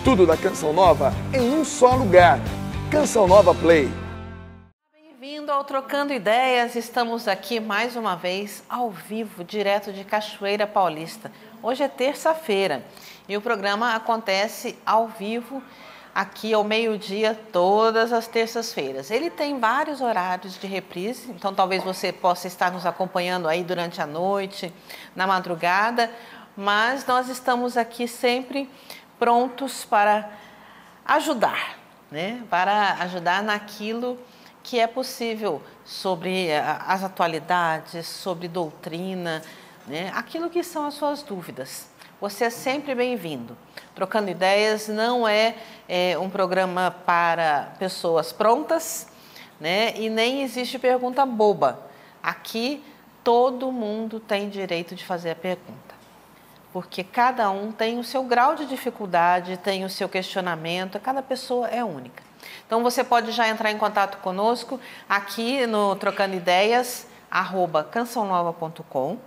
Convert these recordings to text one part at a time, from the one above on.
Tudo da Canção Nova em um só lugar. Canção Nova Play. Bem-vindo ao Trocando Ideias. Estamos aqui mais uma vez ao vivo, direto de Cachoeira Paulista. Hoje é terça-feira e o programa acontece ao vivo aqui ao meio-dia, todas as terças-feiras. Ele tem vários horários de reprise, então talvez você possa estar nos acompanhando aí durante a noite, na madrugada, mas nós estamos aqui sempre prontos para ajudar, né? Para ajudar naquilo que é possível sobre as atualidades, sobre doutrina, né? Aquilo que são as suas dúvidas. Você é sempre bem-vindo. Trocando Ideias não é um programa para pessoas prontas, né? E nem existe pergunta boba. Aqui todo mundo tem direito de fazer a pergunta, porque cada um tem o seu grau de dificuldade, tem o seu questionamento, cada pessoa é única. Então você pode já entrar em contato conosco aqui no Trocando Ideias, @cançãonova.com,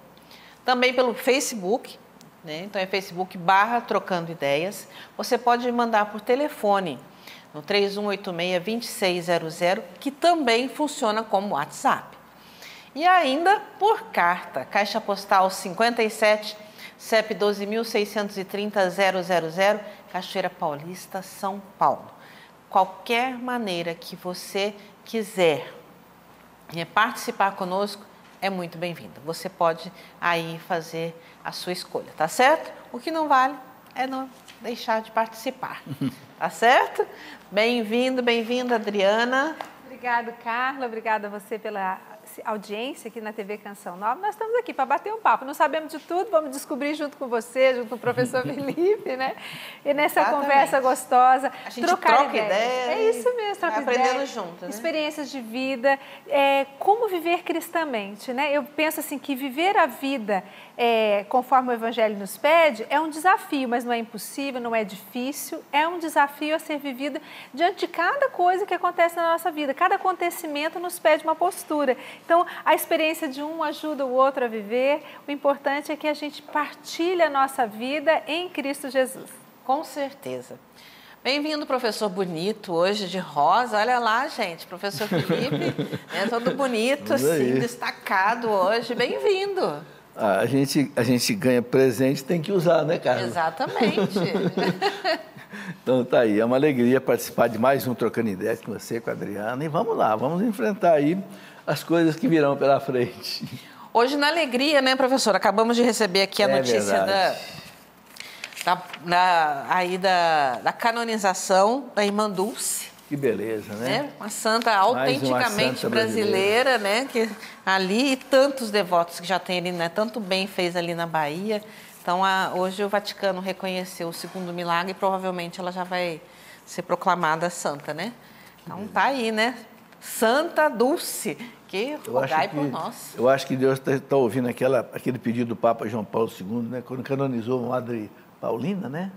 também pelo Facebook, né? Então é Facebook/Trocando Ideias. Você pode mandar por telefone no 3186-2600, que também funciona como WhatsApp. E ainda por carta, Caixa Postal 57, CEP 12.630-000, Cachoeira Paulista, São Paulo. Qualquer maneira que você quiser participar conosco é muito bem-vinda. Você pode aí fazer a sua escolha, tá certo? O que não vale é não deixar de participar, tá certo? Bem-vindo, bem-vinda, Adriana. Obrigada, Carla. Obrigada a você pela audiência aqui na TV Canção Nova. Nós estamos aqui para bater um papo. Não sabemos de tudo, vamos descobrir junto com você, junto com o professor Felipe, né? E nessa conversa gostosa, a gente troca ideias. É isso mesmo, troca aprendendo junto, né? Experiências de vida, como viver cristamente, né? Eu penso assim que viver a vida conforme o Evangelho nos pede é um desafio, mas não é impossível, não é difícil. É um desafio a ser vivido diante de cada coisa que acontece na nossa vida. Cada acontecimento nos pede uma postura. Então, a experiência de um ajuda o outro a viver. O importante é que a gente partilhe a nossa vida em Cristo Jesus. Com certeza. Bem-vindo, professor bonito, hoje de rosa. Olha lá, gente, professor Felipe, todo bonito, assim, destacado hoje. Bem-vindo. A gente ganha presente, tem que usar, né, Carla? Exatamente. Então tá aí, é uma alegria participar de mais um Trocando Ideias com você, com a Adriana. E vamos lá, vamos enfrentar aí as coisas que virão pela frente. Hoje, na alegria, né, professor? Acabamos de receber aqui a notícia da canonização da irmã Dulce. Que beleza, né? Uma santa autenticamente santa brasileira, né? Que ali, e tantos devotos que já tem ali, né? Tanto bem fez ali na Bahia. Então, hoje o Vaticano reconheceu o segundo milagre e provavelmente ela já vai ser proclamada santa, né? Então, tá aí, né? Santa Dulce, que rogai por nós. Eu acho que Deus está ouvindo aquele pedido do Papa João Paulo II, né? Quando canonizou a Madre Paulina, né?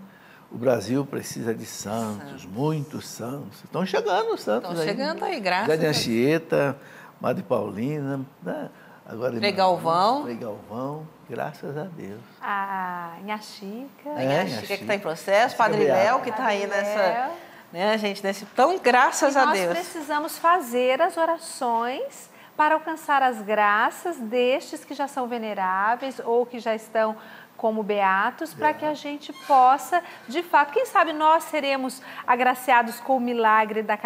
O Brasil precisa de santos, muitos santos. Estão chegando os santos aí. Estão chegando aí, graças a Deus. Zé de Anchieta, Madre Paulina, né? Agora Frei Galvão. Frei Galvão, graças a Deus. A Inhaxica. A Inhaxica que está em processo, Padre Léo que está aí nessa... Né, gente, então, graças a Deus. Nós precisamos fazer as orações para alcançar as graças destes que já são veneráveis ou que já estão como beatos, para que a gente possa, de fato, quem sabe nós seremos agraciados com o milagre da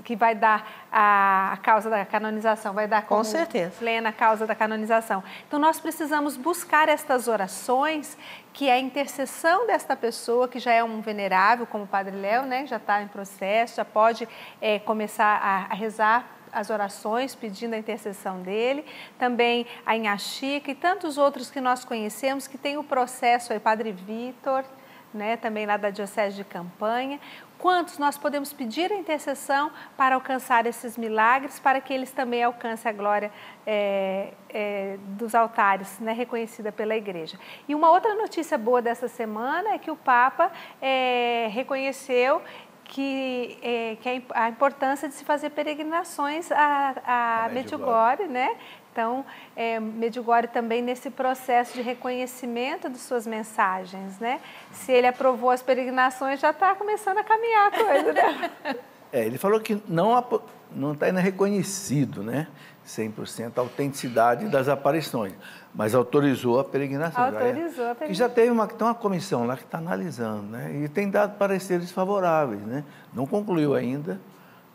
que vai dar a causa da canonização, vai dar com certeza plena causa da canonização. Então nós precisamos buscar estas orações, que é a intercessão desta pessoa que já é um venerável, como o Padre Léo, né, já está em processo, já pode começar a rezar as orações pedindo a intercessão dele, também a Inhaxica e tantos outros que nós conhecemos que tem o processo aí, Padre Vitor, né, também lá da Diocese de Campanha. Quantos nós podemos pedir a intercessão para alcançar esses milagres, para que eles também alcancem a glória dos altares, né, reconhecida pela Igreja. E uma outra notícia boa dessa semana é que o Papa reconheceu que a importância de se fazer peregrinações a Medjugorje, né? Então, Medjugorje também nesse processo de reconhecimento de suas mensagens, né? Se ele aprovou as peregrinações, já está começando a caminhar a coisa, né? Ele falou que não está ainda reconhecido, né, 100% a autenticidade das aparições, mas autorizou a peregrinação. Autorizou a peregrinação. E já tem uma comissão lá que está analisando, né, e tem dado pareceres favoráveis, né? Não concluiu ainda,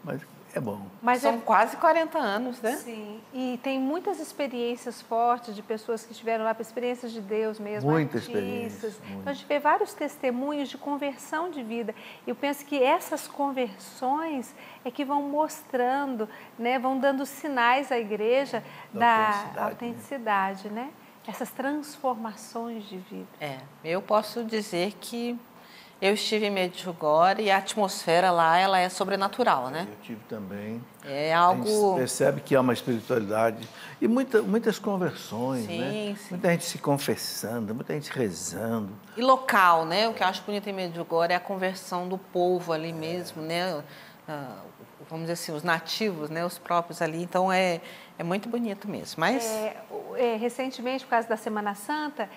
mas é bom. Mas são quase 40 anos, né? Sim, e tem muitas experiências fortes de pessoas que estiveram lá, experiências de Deus mesmo, muita artistas. Experiência. Então, a gente vê vários testemunhos de conversão de vida. Eu penso que essas conversões é que vão mostrando, né, vão dando sinais à igreja da autenticidade, né? Essas transformações de vida. Eu posso dizer que eu estive em Medjugorje e a atmosfera lá, ela é sobrenatural, né? Eu tive também. É algo... A gente percebe que há uma espiritualidade e muitas conversões, sim, né? Sim. Muita gente se confessando, muita gente rezando. E local, né? O que eu acho bonito em Medjugorje é a conversão do povo ali mesmo, né? Vamos dizer assim, os nativos, né? Os próprios ali. Então, é muito bonito mesmo. Mas... recentemente, por causa da Semana Santa,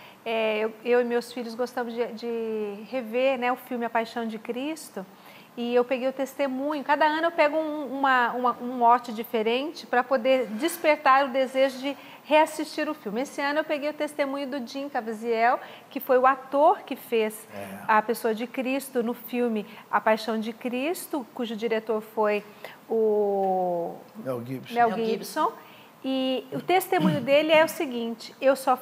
eu e meus filhos gostamos de rever, né, o filme A Paixão de Cristo, e eu peguei o testemunho. Cada ano eu pego um mote diferente para poder despertar o desejo de reassistir o filme. Esse ano eu peguei o testemunho do Jim Caviezel, que foi o ator que fez a pessoa de Cristo no filme A Paixão de Cristo, cujo diretor foi o Mel Gibson. E o testemunho dele é o seguinte: eu só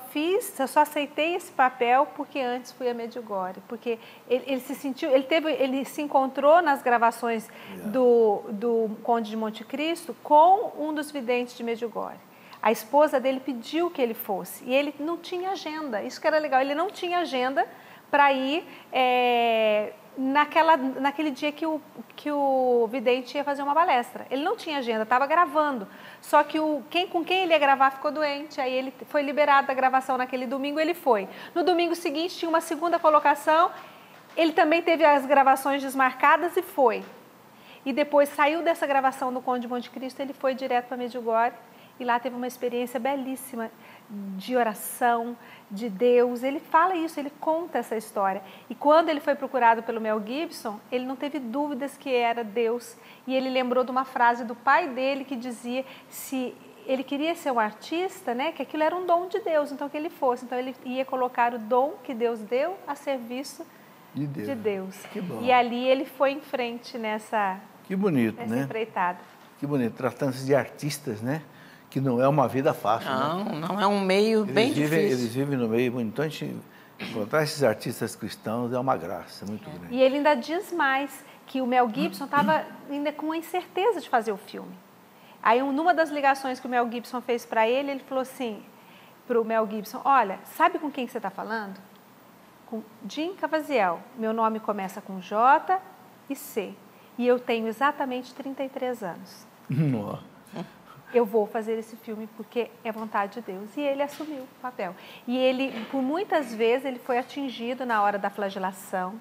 aceitei esse papel porque antes fui a Medjugorje, porque ele se encontrou nas gravações do Conde de Monte Cristo com um dos videntes de Medjugorje. A esposa dele pediu que ele fosse e ele não tinha agenda. Isso que era legal, ele não tinha agenda para ir naquele dia que o vidente ia fazer uma palestra. Ele não tinha agenda, estava gravando. Só que com quem ele ia gravar ficou doente, aí ele foi liberado da gravação naquele domingo, ele foi. No domingo seguinte tinha uma segunda colocação, ele também teve as gravações desmarcadas e foi. E depois saiu dessa gravação do Conde de Monte Cristo, ele foi direto para Medjugorje e lá teve uma experiência belíssima de oração, de Deus. Ele fala isso, ele conta essa história. E quando ele foi procurado pelo Mel Gibson, ele não teve dúvidas que era Deus. E ele lembrou de uma frase do pai dele que dizia, se ele queria ser um artista, né, que aquilo era um dom de Deus, então que ele fosse. Então ele ia colocar o dom que Deus deu a serviço de Deus. Que bom. E ali ele foi em frente nessa empreitada. Que bonito, tratando-se de artistas, né? Que não é uma vida fácil. Não é um meio bem difícil. Eles vivem no meio muito. Então, a gente encontrar esses artistas cristãos é uma graça muito grande. E ele ainda diz mais que o Mel Gibson estava ainda com a incerteza de fazer o filme. Aí, numa das ligações que o Mel Gibson fez para ele, ele falou assim para o Mel Gibson: olha, sabe com quem você está falando? Com Jim Caviezel. Meu nome começa com J e C. E eu tenho exatamente 33 anos. Eu vou fazer esse filme porque é vontade de Deus. E ele assumiu o papel. E ele, por muitas vezes, ele foi atingido na hora da flagelação.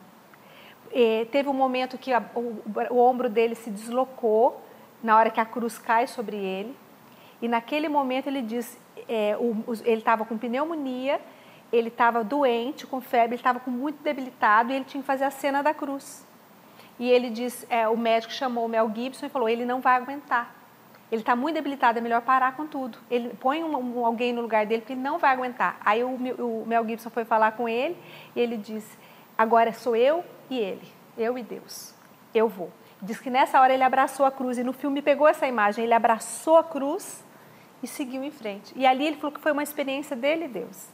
Teve um momento que o ombro dele se deslocou, na hora que a cruz cai sobre ele. E naquele momento ele diz, ele estava com pneumonia, ele estava doente, com febre, ele estava muito debilitado e ele tinha que fazer a cena da cruz. E ele diz, o médico chamou o Mel Gibson e falou, ele não vai aguentar. Ele está muito debilitado, é melhor parar com tudo. Ele põe alguém no lugar dele, porque ele não vai aguentar. Aí o Mel Gibson foi falar com ele e ele disse, agora sou eu e ele, eu e Deus, eu vou. Diz que nessa hora ele abraçou a cruz, e no filme pegou essa imagem, ele abraçou a cruz e seguiu em frente. E ali ele falou que foi uma experiência dele e Deus.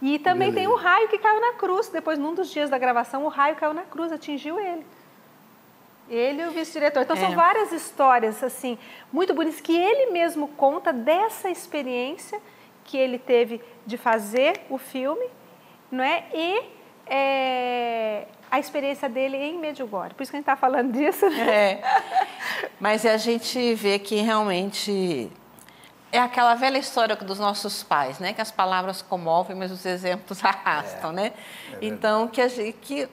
E também tem um raio que caiu na cruz, depois num dos dias da gravação, o raio caiu na cruz, atingiu ele. Ele e o vice-diretor. Então, são várias histórias, assim, muito bonitas, que ele mesmo conta dessa experiência que ele teve de fazer o filme, não é? E a experiência dele em Medjugorje. Por isso que a gente está falando disso, né? Mas a gente vê que realmente é aquela velha história dos nossos pais, né? Que as palavras comovem, mas os exemplos arrastam, né? Então, que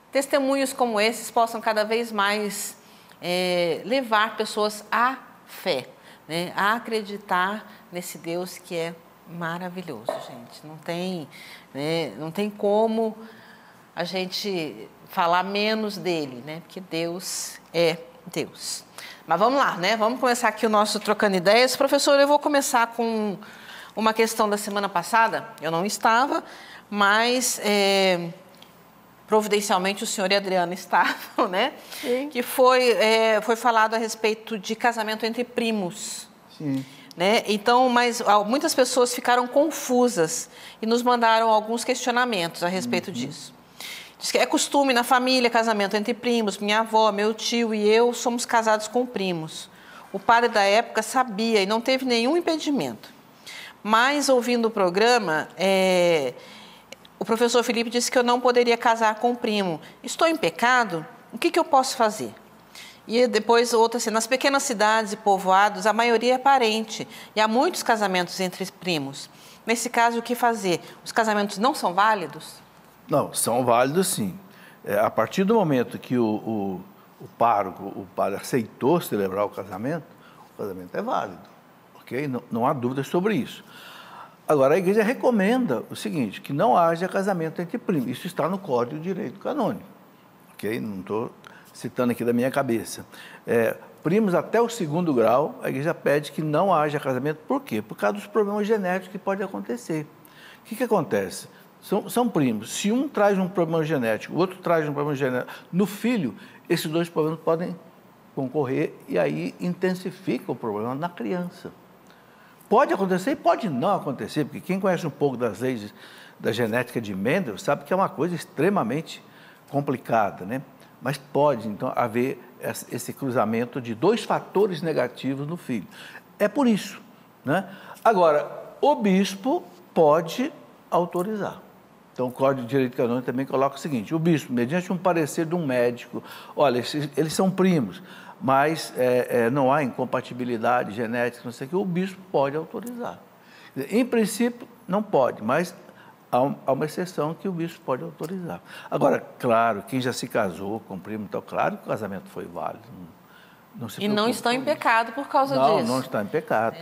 testemunhos como esses possam cada vez mais levar pessoas à fé. né, a acreditar nesse Deus que é maravilhoso, gente. Não tem, né, não tem como a gente falar menos dele, né? Porque Deus é Deus. Mas vamos lá, né? Vamos começar aqui o nosso Trocando Ideias. Professor, eu vou começar com uma questão da semana passada. Eu não estava, mas providencialmente o senhor e a Adriana estavam, né? Sim. Que foi falado a respeito de casamento entre primos. Sim. Né? Então, mas muitas pessoas ficaram confusas e nos mandaram alguns questionamentos a respeito disso. Diz que é costume na família casamento entre primos. Minha avó, meu tio e eu somos casados com primos. O padre da época sabia e não teve nenhum impedimento. Mas, ouvindo o programa, o professor Felipe disse que eu não poderia casar com um primo. Estou em pecado? O que eu posso fazer? E depois, outra assim, nas pequenas cidades e povoados, a maioria é parente. E há muitos casamentos entre primos. Nesse caso, o que fazer? Os casamentos não são válidos? Não, são válidos sim. A partir do momento que o padre aceitou celebrar o casamento é válido. Ok? Não há dúvidas sobre isso. Agora, a igreja recomenda o seguinte, que não haja casamento entre primos. Isso está no Código de Direito Canônico. Ok? Não estou citando aqui da minha cabeça. Primos até o 2º grau, a igreja pede que não haja casamento. Por quê? Por causa dos problemas genéticos que podem acontecer. O que acontece? São primos. Se um traz um problema genético, o outro traz um problema genético no filho, esses dois problemas podem concorrer e aí intensifica o problema na criança. Pode acontecer e pode não acontecer, porque quem conhece um pouco das leis da genética de Mendel sabe que é uma coisa extremamente complicada, né? Mas pode, então, haver esse cruzamento de 2 fatores negativos no filho. É por isso, né? Agora, o bispo pode autorizar. Então, o Código de Direito Canônico também coloca o seguinte, o bispo, mediante um parecer de um médico, olha, eles são primos, mas não há incompatibilidade genética, não sei o que, o bispo pode autorizar. Em princípio, não pode, mas há uma exceção que o bispo pode autorizar. Agora, claro, quem já se casou com primo, então, claro que o casamento foi válido. E não estão em pecado por causa disso. Não está em pecado.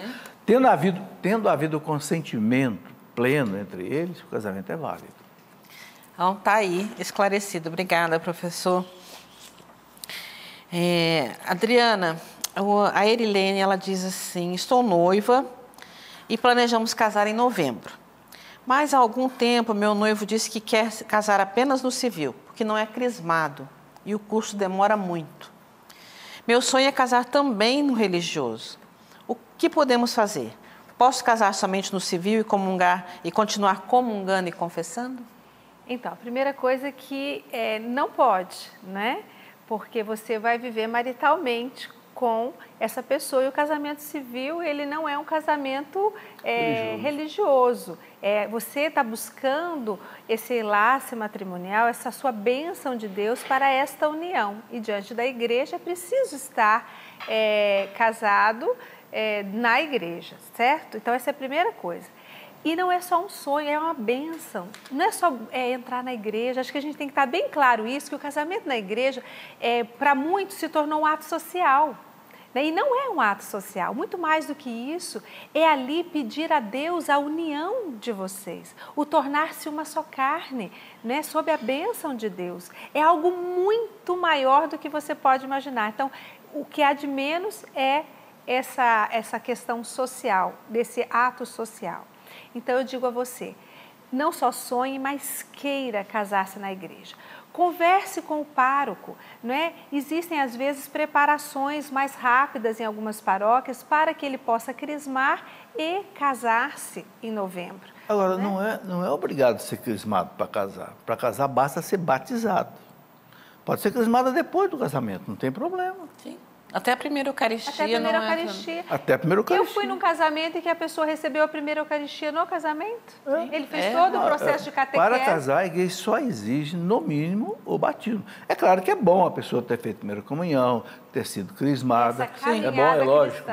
Tendo havido consentimento pleno entre eles, o casamento é válido. Então, está aí, esclarecido. Obrigada, professor. Adriana, a Erilene, ela diz assim, estou noiva e planejamos casar em novembro. Mas há algum tempo, meu noivo disse que quer casar apenas no civil, porque não é crismado e o curso demora muito. Meu sonho é casar também no religioso. O que podemos fazer? Posso casar somente no civil e comungar e continuar comungando e confessando? Então, a primeira coisa é que não pode, né? Porque você vai viver maritalmente com essa pessoa e o casamento civil, ele não é um casamento religioso. Você está buscando esse enlace matrimonial, essa sua bênção de Deus para esta união. E diante da igreja é preciso estar casado na igreja, certo? Então, essa é a primeira coisa. E não é só um sonho, é uma bênção. Não é só entrar na igreja. Acho que a gente tem que estar bem claro isso, que o casamento na igreja, para muitos, se tornou um ato social. Né? E não é um ato social. Muito mais do que isso, é ali pedir a Deus a união de vocês. O tornar-se uma só carne, né? Sob a bênção de Deus. É algo muito maior do que você pode imaginar. Então, o que há de menos é essa questão social, desse ato social. Então, eu digo a você, não só sonhe, mas queira casar-se na igreja. Converse com o pároco, né? Existem, às vezes, preparações mais rápidas em algumas paróquias para que ele possa crismar e casar-se em novembro. Agora, né? não é obrigado a ser crismado para casar. Para casar, basta ser batizado. Pode ser crismada depois do casamento, não tem problema. Sim. Até a primeira Eucaristia. Até a primeira Eucaristia. Até a primeira Eucaristia. Eu fui num casamento em que a pessoa recebeu a primeira Eucaristia no casamento. Ele fez todo o processo de catequese. Para casar, a igreja só exige, no mínimo, o batismo. É claro que é bom a pessoa ter feito a primeira comunhão, ter sido crismada. É bom, é lógico.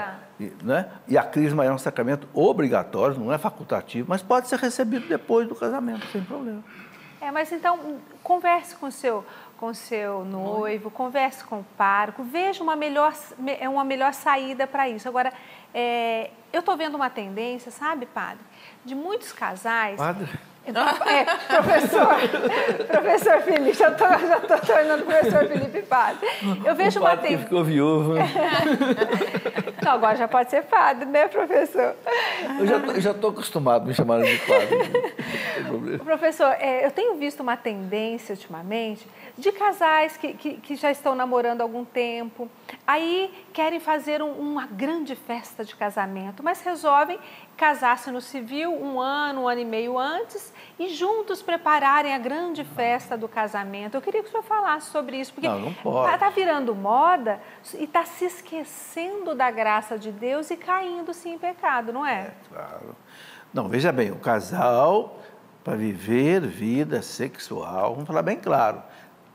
Né? E a crisma é um sacramento obrigatório, não é facultativo, mas pode ser recebido depois do casamento, sem problema. Mas então, converse com o seu noivo, converse com o pároco, veja uma melhor saída para isso. Agora, eu estou vendo uma tendência, sabe, padre, de muitos casais... Padre? Professor Felipe, já estou tornando o professor Felipe padre. Eu vejo o padre que ficou viúvo. Não, agora já pode ser padre, né, professor? Eu já estou acostumado a me chamar de padre. Professor, eu tenho visto uma tendência ultimamente de casais que já estão namorando há algum tempo, aí querem fazer uma grande festa de casamento, mas resolvem casar-se no civil um ano e meio antes e juntos prepararem a grande festa do casamento. Eu queria que o senhor falasse sobre isso, porque não pode. Está virando moda e está se esquecendo da graça de Deus e caindo-se em pecado, não é? Claro. Não, veja bem, o casal, para viver vida sexual, vamos falar bem claro,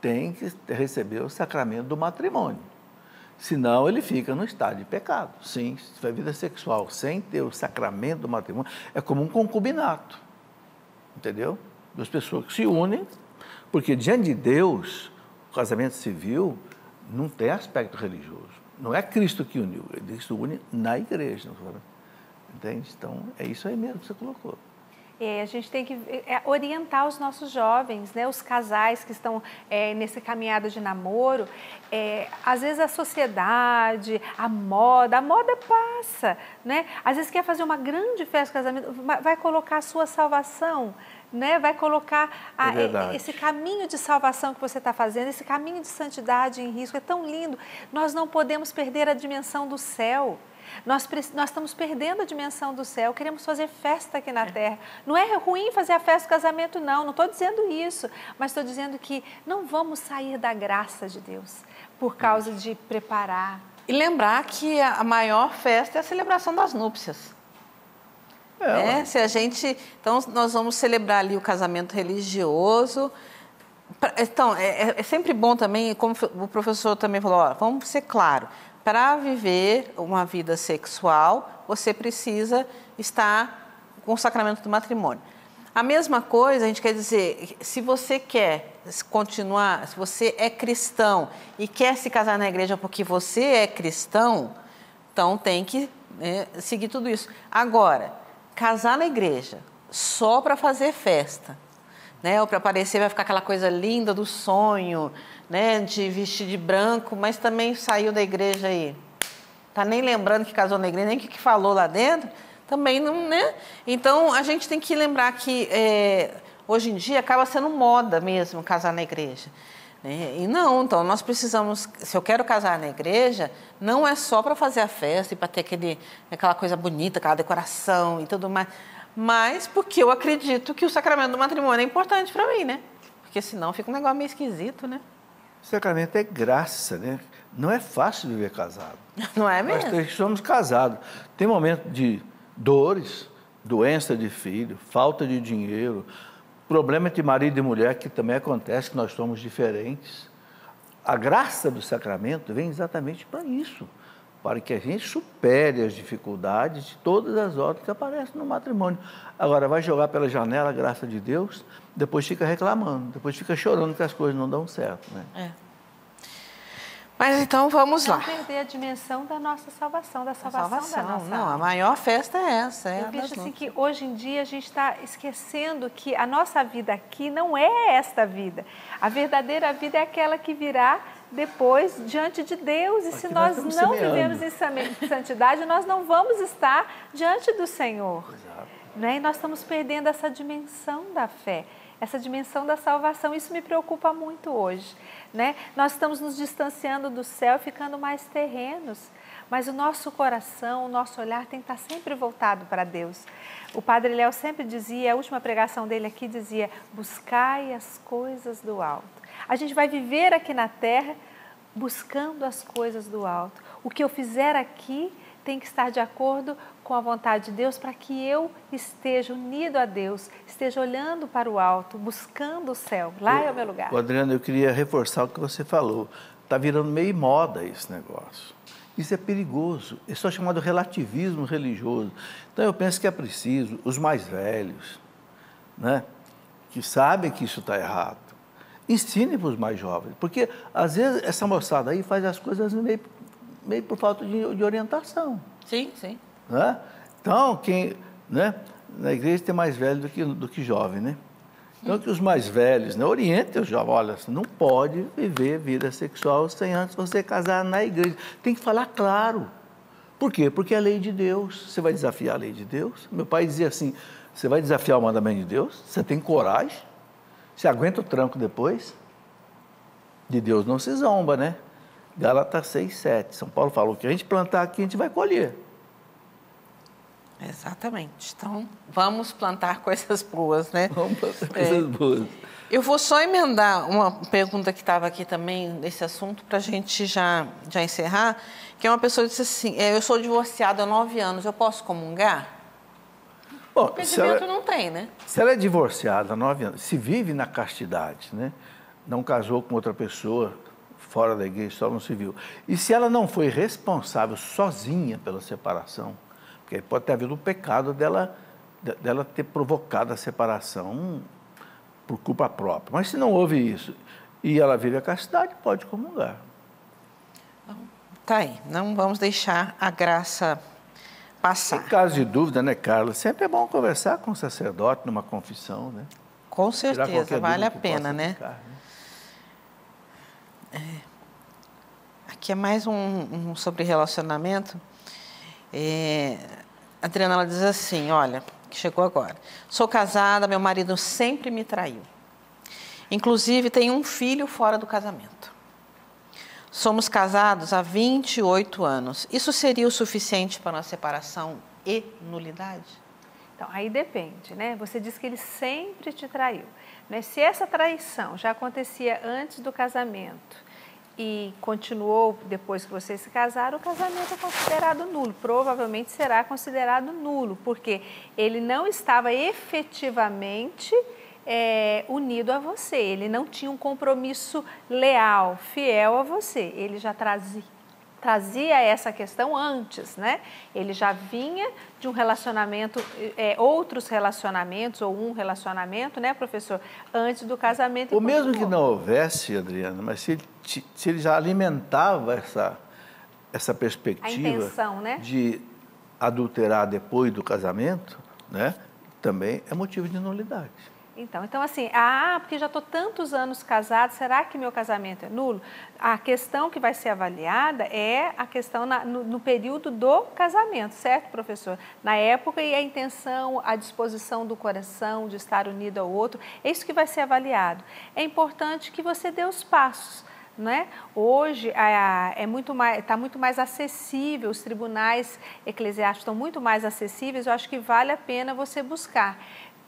tem que receber o sacramento do matrimônio. Senão ele fica no estado de pecado. Sim, se tiver vida sexual sem ter o sacramento do matrimônio, é como um concubinato. Entendeu? Duas pessoas que se unem, porque diante de Deus, o casamento civil não tem aspecto religioso. Não é Cristo que uniu, ele se une na igreja. Entende? Então, é isso aí mesmo que você colocou. A gente tem que orientar os nossos jovens, né? Os casais que estão nesse caminhada de namoro. Às vezes a sociedade, a moda passa, né? Às vezes quer fazer uma grande festa de casamento, vai colocar a sua salvação, né? Vai colocar esse caminho de salvação que você está fazendo, esse caminho de santidade em risco. É tão lindo. Nós não podemos perder a dimensão do céu. Nós estamos perdendo a dimensão do céu, queremos fazer festa aqui na terra. Não é ruim fazer a festa do casamento, não estou dizendo isso, mas estou dizendo que não vamos sair da graça de Deus por causa de preparar. E lembrar que a maior festa é a celebração das núpcias. Então, nós vamos celebrar ali o casamento religioso. Então, é sempre bom também, como o professor também falou, vamos ser claros. Para viver uma vida sexual, você precisa estar com o sacramento do matrimônio. A mesma coisa, a gente quer dizer, se você quer continuar, se você é cristão e quer se casar na igreja porque você é cristão, então tem que seguir tudo isso. Agora, casar na igreja só para fazer festa, né? Ou para aparecer, vai ficar aquela coisa linda do sonho, né, de vestir de branco, mas também saiu da igreja aí. Tá nem lembrando que casou na igreja, nem o que falou lá dentro, também não, né? Então, a gente tem que lembrar que hoje em dia acaba sendo moda mesmo casar na igreja. Né? E não, então nós precisamos, se eu quero casar na igreja, não é só para fazer a festa e para ter aquela coisa bonita, aquela decoração e tudo mais, mas porque eu acredito que o sacramento do matrimônio é importante para mim, né? Porque senão fica um negócio meio esquisito, né? O sacramento é graça, né? Não é fácil viver casado. Não é mesmo? Nós somos casados. Tem momento de dores, doença de filho, falta de dinheiro, problema de marido e mulher, que também acontece, que nós somos diferentes. A graça do sacramento vem exatamente para isso, para que a gente supere as dificuldades de todas as ordens que aparecem no matrimônio. Agora, vai jogar pela janela a graça de Deus, depois fica reclamando, depois fica chorando que as coisas não dão certo, né? Mas então vamos lá. Não perder a dimensão da nossa salvação, da salvação da nossa Não, alma. a maior festa é essa. Eu vejo assim que hoje em dia a gente está esquecendo que a nossa vida aqui não é esta vida. A verdadeira vida é aquela que virá depois diante de Deus. E se nós não vivemos em santidade, nós não vamos estar diante do Senhor. Exato. Né? E nós estamos perdendo essa dimensão da fé, essa dimensão da salvação. Isso me preocupa muito hoje. Né? Nós estamos nos distanciando do céu, ficando mais terrenos, mas o nosso coração, o nosso olhar tem que estar sempre voltado para Deus. O Padre Léo sempre dizia, a última pregação dele aqui dizia, buscai as coisas do alto. A gente vai viver aqui na terra buscando as coisas do alto. O que eu fizer aqui tem que estar de acordo com a vontade de Deus, para que eu esteja unido a Deus, esteja olhando para o alto, buscando o céu. Lá é o meu lugar. Adriana, eu queria reforçar o que você falou. Está virando meio moda esse negócio. Isso é perigoso. Isso é chamado relativismo religioso. Então, eu penso que é preciso os mais velhos, né, que sabem que isso está errado. Ensine para os mais jovens, porque às vezes essa moçada aí faz as coisas meio por falta de orientação. Sim, sim. Né? Então, na igreja tem mais velho do que jovem, né? Então, que os mais velhos, né, orientem os jovens. Olha, você não pode viver vida sexual sem antes você casar na igreja. Tem que falar claro. Por quê? Porque é a lei de Deus. Você vai desafiar a lei de Deus? Meu pai dizia assim, você vai desafiar o mandamento de Deus? Você tem coragem? Você aguenta o tranco depois? De Deus não se zomba, né? Gálatas 6:7. São Paulo falou que a gente plantar aqui, a gente vai colher. Exatamente. Então, vamos plantar coisas boas, né? Vamos plantar coisas boas. Eu vou só emendar uma pergunta que estava aqui também nesse assunto para a gente já encerrar, que é uma pessoa que disse assim, eu sou divorciada há 9 anos, eu posso comungar? Bom, Impedimento não tem, né? Se ela é divorciada há 9 anos, se vive na castidade, né? Não casou com outra pessoa fora da igreja, só no civil. E se ela não foi responsável sozinha pela separação, porque pode ter havido o pecado dela ter provocado a separação por culpa própria. Mas se não houve isso e ela vive a castidade, pode comungar. Tá aí, não vamos deixar a graça passar. Em caso de dúvida, né, Carla? Sempre é bom conversar com o sacerdote numa confissão, né? Com certeza, vale a pena, né? Ficar, né? Aqui é mais um sobre relacionamento. A Adriana, ela diz assim, olha, que chegou agora. Sou casada, meu marido sempre me traiu. Inclusive, tenho um filho fora do casamento. Somos casados há 28 anos. Isso seria o suficiente para uma separação e nulidade? Então, aí depende, né? Você diz que ele sempre te traiu, né? Se essa traição já acontecia antes do casamento e continuou depois que vocês se casaram, o casamento é considerado nulo. Provavelmente será considerado nulo, porque ele não estava efetivamente unido a você. Ele não tinha um compromisso leal, fiel a você. Ele já trazia essa questão antes, né? Ele já vinha de um relacionamento, outros relacionamentos, ou um relacionamento, né, professor, antes do casamento. Ou mesmo que não houvesse, Adriana, mas se ele já alimentava essa perspectiva, a intenção, né, de adulterar depois do casamento, né, também é motivo de nulidade. Então assim, porque já estou tantos anos casado, será que meu casamento é nulo? A questão que vai ser avaliada é a questão no período do casamento, certo, professor? Na época e a intenção, a disposição do coração de estar unido ao outro, é isso que vai ser avaliado. É importante que você dê os passos. Né? Hoje está muito mais acessível, os tribunais eclesiásticos estão muito mais acessíveis, eu acho que vale a pena você buscar,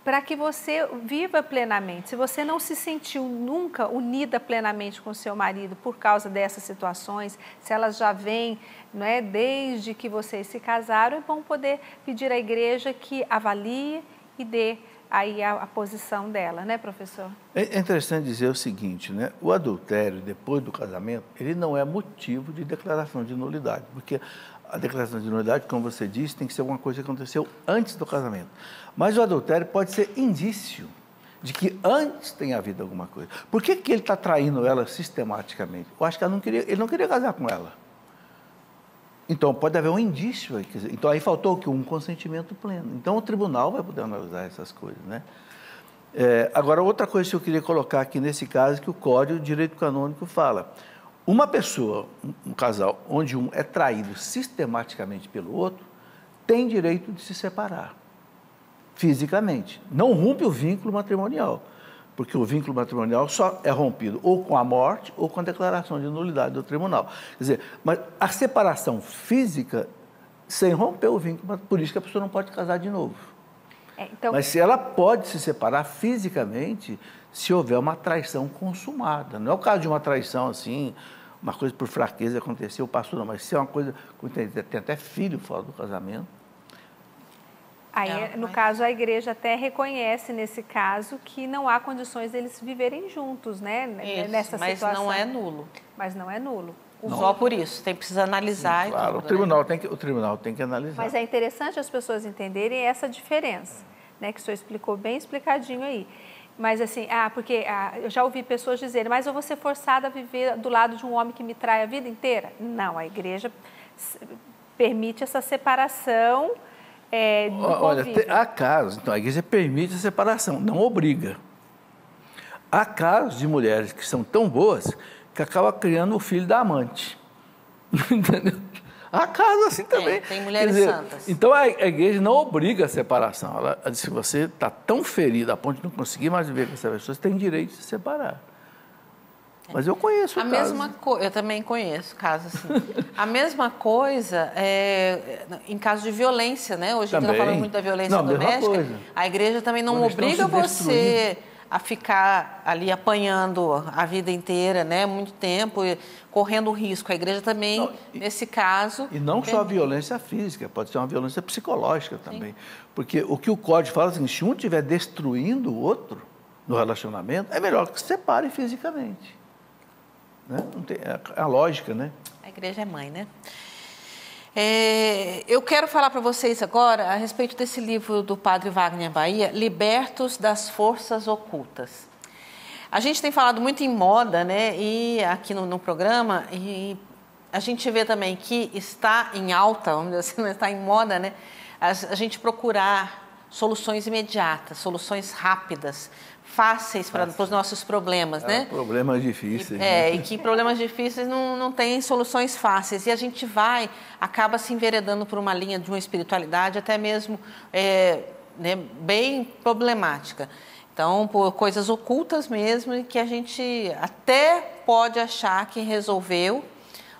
para que você viva plenamente. Se você não se sentiu nunca unida plenamente com o seu marido por causa dessas situações, se elas já vêm, não é, desde que vocês se casaram, é bom poder pedir à igreja que avalie e dê aí a posição dela, né, professor? É interessante dizer o seguinte, né? O adultério, depois do casamento, ele não é motivo de declaração de nulidade, porque a declaração de nulidade, como você disse, tem que ser alguma coisa que aconteceu antes do casamento. Mas o adultério pode ser indício de que antes tem havido alguma coisa. Por que ele está traindo ela sistematicamente? Eu acho que ele não queria casar com ela. Então, pode haver um indício aí. Então, aí faltou o quê? Um consentimento pleno. Então, o tribunal vai poder analisar essas coisas, né? Agora, outra coisa que eu queria colocar aqui nesse caso é que o Código de Direito Canônico fala. Uma pessoa, um casal, onde um é traído sistematicamente pelo outro, tem direito de se separar, fisicamente. Não rompe o vínculo matrimonial, porque o vínculo matrimonial só é rompido ou com a morte ou com a declaração de nulidade do tribunal. Quer dizer, mas a separação física, sem romper o vínculo, por isso que a pessoa não pode casar de novo. Mas se ela pode se separar fisicamente, se houver uma traição consumada. Não é o caso de uma traição assim, uma coisa por fraqueza aconteceu, passou, não. Mas se é uma coisa, tem até filho fora do casamento. Aí, no caso, a igreja até reconhece, nesse caso, que não há condições deles viverem juntos, né? Isso, nessa situação. Mas não é nulo. Mas não é nulo. Só por isso, precisa analisar. Sim, claro, tudo, o tribunal tem que analisar. Mas é interessante as pessoas entenderem essa diferença, né? Que o senhor explicou bem explicadinho aí. Mas assim, porque eu já ouvi pessoas dizerem, mas eu vou ser forçada a viver do lado de um homem que me trai a vida inteira? Não, a igreja permite essa separação do convívio. Olha, há casos, então a igreja permite a separação, não obriga. Há casos de mulheres que são tão boas que acabam criando o filho da amante. Entendeu? Há casos assim também. Tem mulheres santas. Então a igreja não obriga a separação. Ela diz, se você está tão ferido a ponto de não conseguir mais viver com essa pessoa, você tem direito de se separar. Mas eu conheço a mesma coisa. Eu também conheço casos assim. A mesma coisa em caso de violência, né? Hoje a gente está falando muito da violência doméstica. A igreja também não obriga você a ficar ali apanhando a vida inteira, né? Muito tempo, correndo risco. A igreja também, nesse caso... E não só a violência física, pode ser uma violência psicológica também. Sim. Porque o que o código fala assim, se um estiver destruindo o outro no relacionamento, é melhor que se separe fisicamente. Né? Não tem, é a lógica, né? A igreja é mãe, né? Eu quero falar para vocês agora a respeito desse livro do Padre Wagner Bahia, Libertos das Forças Ocultas. A gente tem falado muito em moda, né? E aqui no programa, e a gente vê também que está em alta, vamos dizer assim, está em moda, né? A gente procurar soluções imediatas, soluções rápidas, fáceis para os nossos problemas, né? Problemas difíceis. E que problemas difíceis não têm soluções fáceis. E a gente acaba se enveredando por uma linha de uma espiritualidade até mesmo né, bem problemática. Então, por coisas ocultas mesmo, e que a gente até pode achar que resolveu,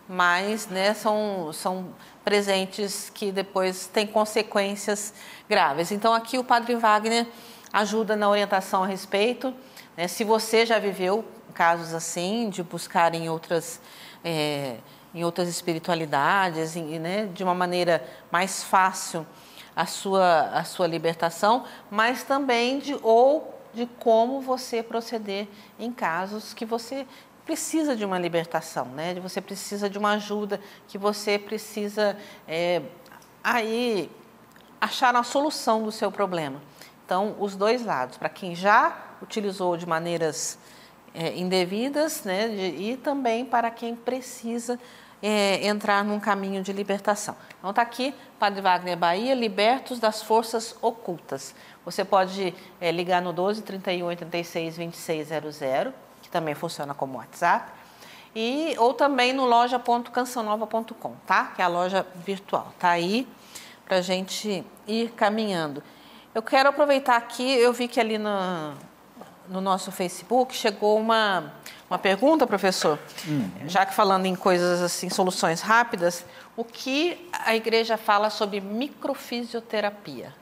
mas né, são presentes que depois têm consequências graves. Então, aqui o Padre Wagner ajuda na orientação a respeito, né? Se você já viveu casos assim, de buscar em outras espiritualidades, né? De uma maneira mais fácil a sua libertação, mas também de como você proceder em casos que você precisa de uma libertação, né? Você precisa de uma ajuda, que você precisa aí achar a solução do seu problema. Então, os dois lados, para quem já utilizou de maneiras indevidas, né, e também para quem precisa entrar num caminho de libertação. Então, está aqui, Padre Wagner Bahia, Libertos das Forças Ocultas. Você pode ligar no 12 31 86 26 00, que também funciona como WhatsApp, ou também no loja.cançãonova.com, tá? Que é a loja virtual. Está aí para a gente ir caminhando. Eu quero aproveitar aqui, eu vi que ali no nosso Facebook chegou uma pergunta, professor, já que falando em coisas assim, soluções rápidas, o que a igreja fala sobre microfisioterapia?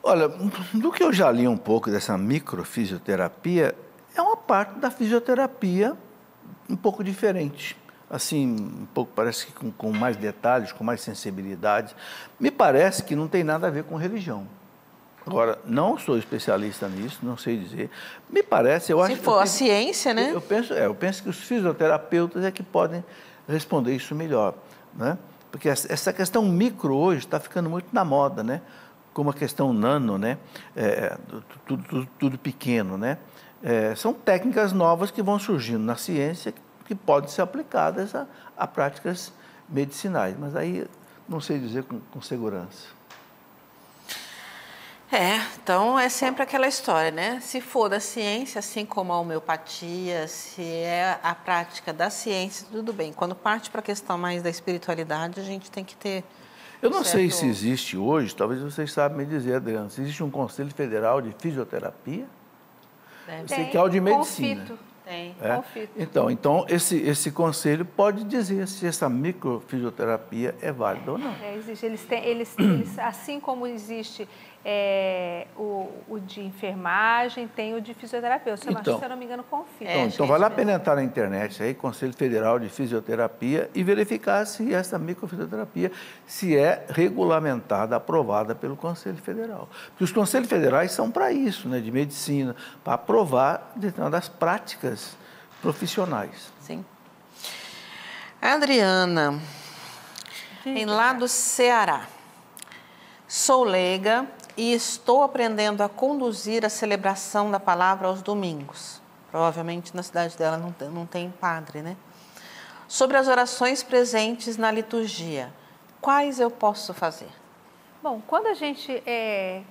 Olha, do que eu já li um pouco dessa microfisioterapia, é uma parte da fisioterapia um pouco diferente. Assim, um pouco, parece que com mais detalhes, com mais sensibilidade. Me parece que não tem nada a ver com religião. Agora, não sou especialista nisso, não sei dizer. Me parece, eu acho que... Se for a ciência, né? Eu penso que os fisioterapeutas é que podem responder isso melhor, né? Porque essa questão micro hoje está ficando muito na moda, né? Como a questão nano, né? Tudo pequeno, né? São técnicas novas que vão surgindo na ciência que podem ser aplicadas a práticas medicinais, mas aí não sei dizer com segurança. Então é sempre aquela história, né? Se for da ciência, assim como a homeopatia, se é a prática da ciência, tudo bem. Quando parte para a questão mais da espiritualidade, a gente tem que ter... Eu não sei se existe hoje, talvez vocês saibam me dizer, Adriano, se existe um Conselho Federal de Fisioterapia? Deve. Eu sei que é o de medicina. Tem. Então esse conselho pode dizer se essa microfisioterapia é válida ou não. Existe. Eles, assim como existe o de enfermagem, tem o de fisioterapeuta. Se eu não me engano, Confito. Então vale a pena entrar na internet aí, Conselho Federal de Fisioterapia, e verificar se essa microfisioterapia se é regulamentada, aprovada pelo Conselho Federal. Porque os Conselhos Federais são para isso, né, de medicina, para aprovar determinadas práticas profissionais. Sim. Adriana, lá do Ceará. Sou leiga e estou aprendendo a conduzir a celebração da palavra aos domingos. Provavelmente na cidade dela não tem padre, né? Sobre as orações presentes na liturgia, quais eu posso fazer? Bom, quando a gente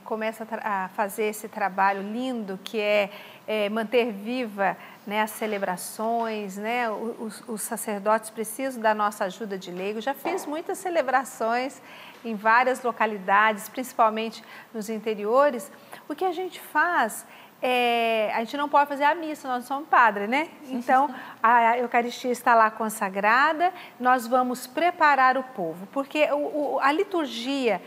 começa a fazer esse trabalho lindo que é manter viva, né, as celebrações, né, os sacerdotes precisam da nossa ajuda de leigo. Já fiz muitas celebrações em várias localidades, principalmente nos interiores. O que a gente faz a gente não pode fazer a missa, nós não somos padre, né? Então, a Eucaristia está lá consagrada, nós vamos preparar o povo, porque a liturgia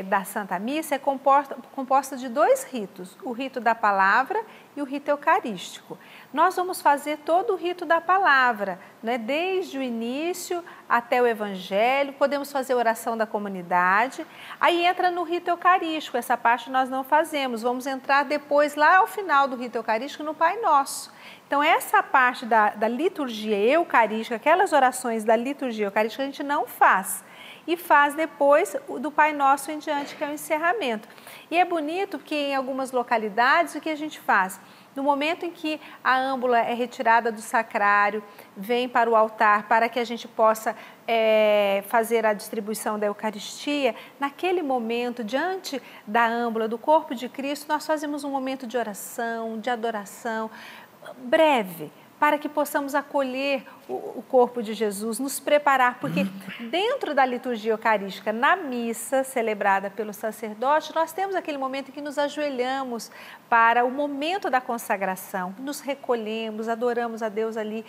da Santa Missa é composta de 2 ritos, o rito da palavra e o rito eucarístico. Nós vamos fazer todo o rito da palavra, né? Desde o início até o Evangelho, podemos fazer a oração da comunidade, aí entra no rito eucarístico, essa parte nós não fazemos, vamos entrar depois, lá ao final do rito eucarístico, no Pai Nosso. Então, essa parte da liturgia eucarística, aquelas orações da liturgia eucarística, a gente não faz. E faz depois do Pai Nosso em diante, que é o encerramento. E é bonito porque em algumas localidades o que a gente faz? No momento em que a âmbula é retirada do sacrário, vem para o altar para que a gente possa fazer a distribuição da Eucaristia, naquele momento, diante da âmbula do corpo de Cristo, nós fazemos um momento de oração, de adoração, breve, para que possamos acolher o corpo de Jesus, nos preparar, porque dentro da liturgia eucarística, na missa celebrada pelo sacerdote, nós temos aquele momento em que nos ajoelhamos para o momento da consagração, nos recolhemos, adoramos a Deus ali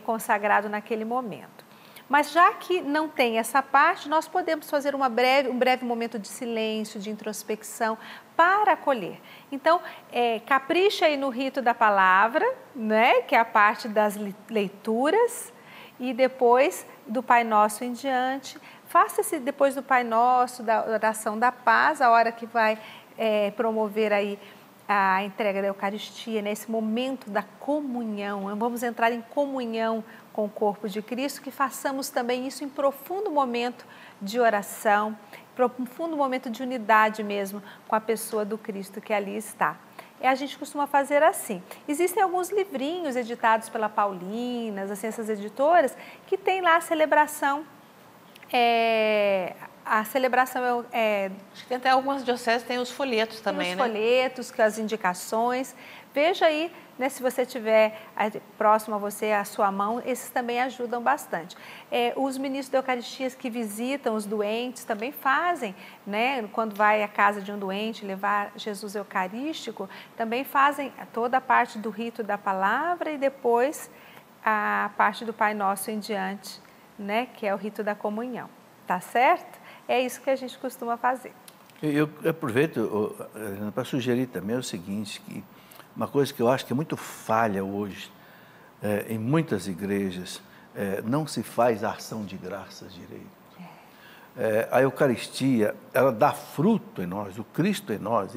consagrado naquele momento. Mas já que não tem essa parte, nós podemos fazer um breve momento de silêncio, de introspecção, para acolher. Então, capricha aí no rito da palavra, né, que é a parte das leituras, e depois do Pai Nosso em diante. Faça-se depois do Pai Nosso, da oração da paz, a hora que vai promover aí a entrega da Eucaristia, nesse momento da comunhão. Vamos entrar em comunhão com o corpo de Cristo, que façamos também isso em profundo momento de oração, profundo momento de unidade mesmo com a pessoa do Cristo que ali está. A gente costuma fazer assim. Existem alguns livrinhos editados pela Paulinas, assim, essas editoras, que tem lá a celebração. A celebração Acho que tem até algumas dioceses, tem os folhetos também, né? Os folhetos, com as indicações. Veja aí, né, se você tiver próximo a você, a sua mão, esses também ajudam bastante. Os ministros da Eucaristia que visitam os doentes também fazem, né, quando vai à casa de um doente levar Jesus Eucarístico, também fazem toda a parte do rito da palavra e depois a parte do Pai Nosso em diante, né, que é o rito da comunhão. Tá certo? É isso que a gente costuma fazer. Eu aproveito para sugerir também o seguinte, que uma coisa que eu acho que é muito falha hoje, em muitas igrejas, não se faz a ação de graças direito. A Eucaristia, ela dá fruto em nós, o Cristo em nós,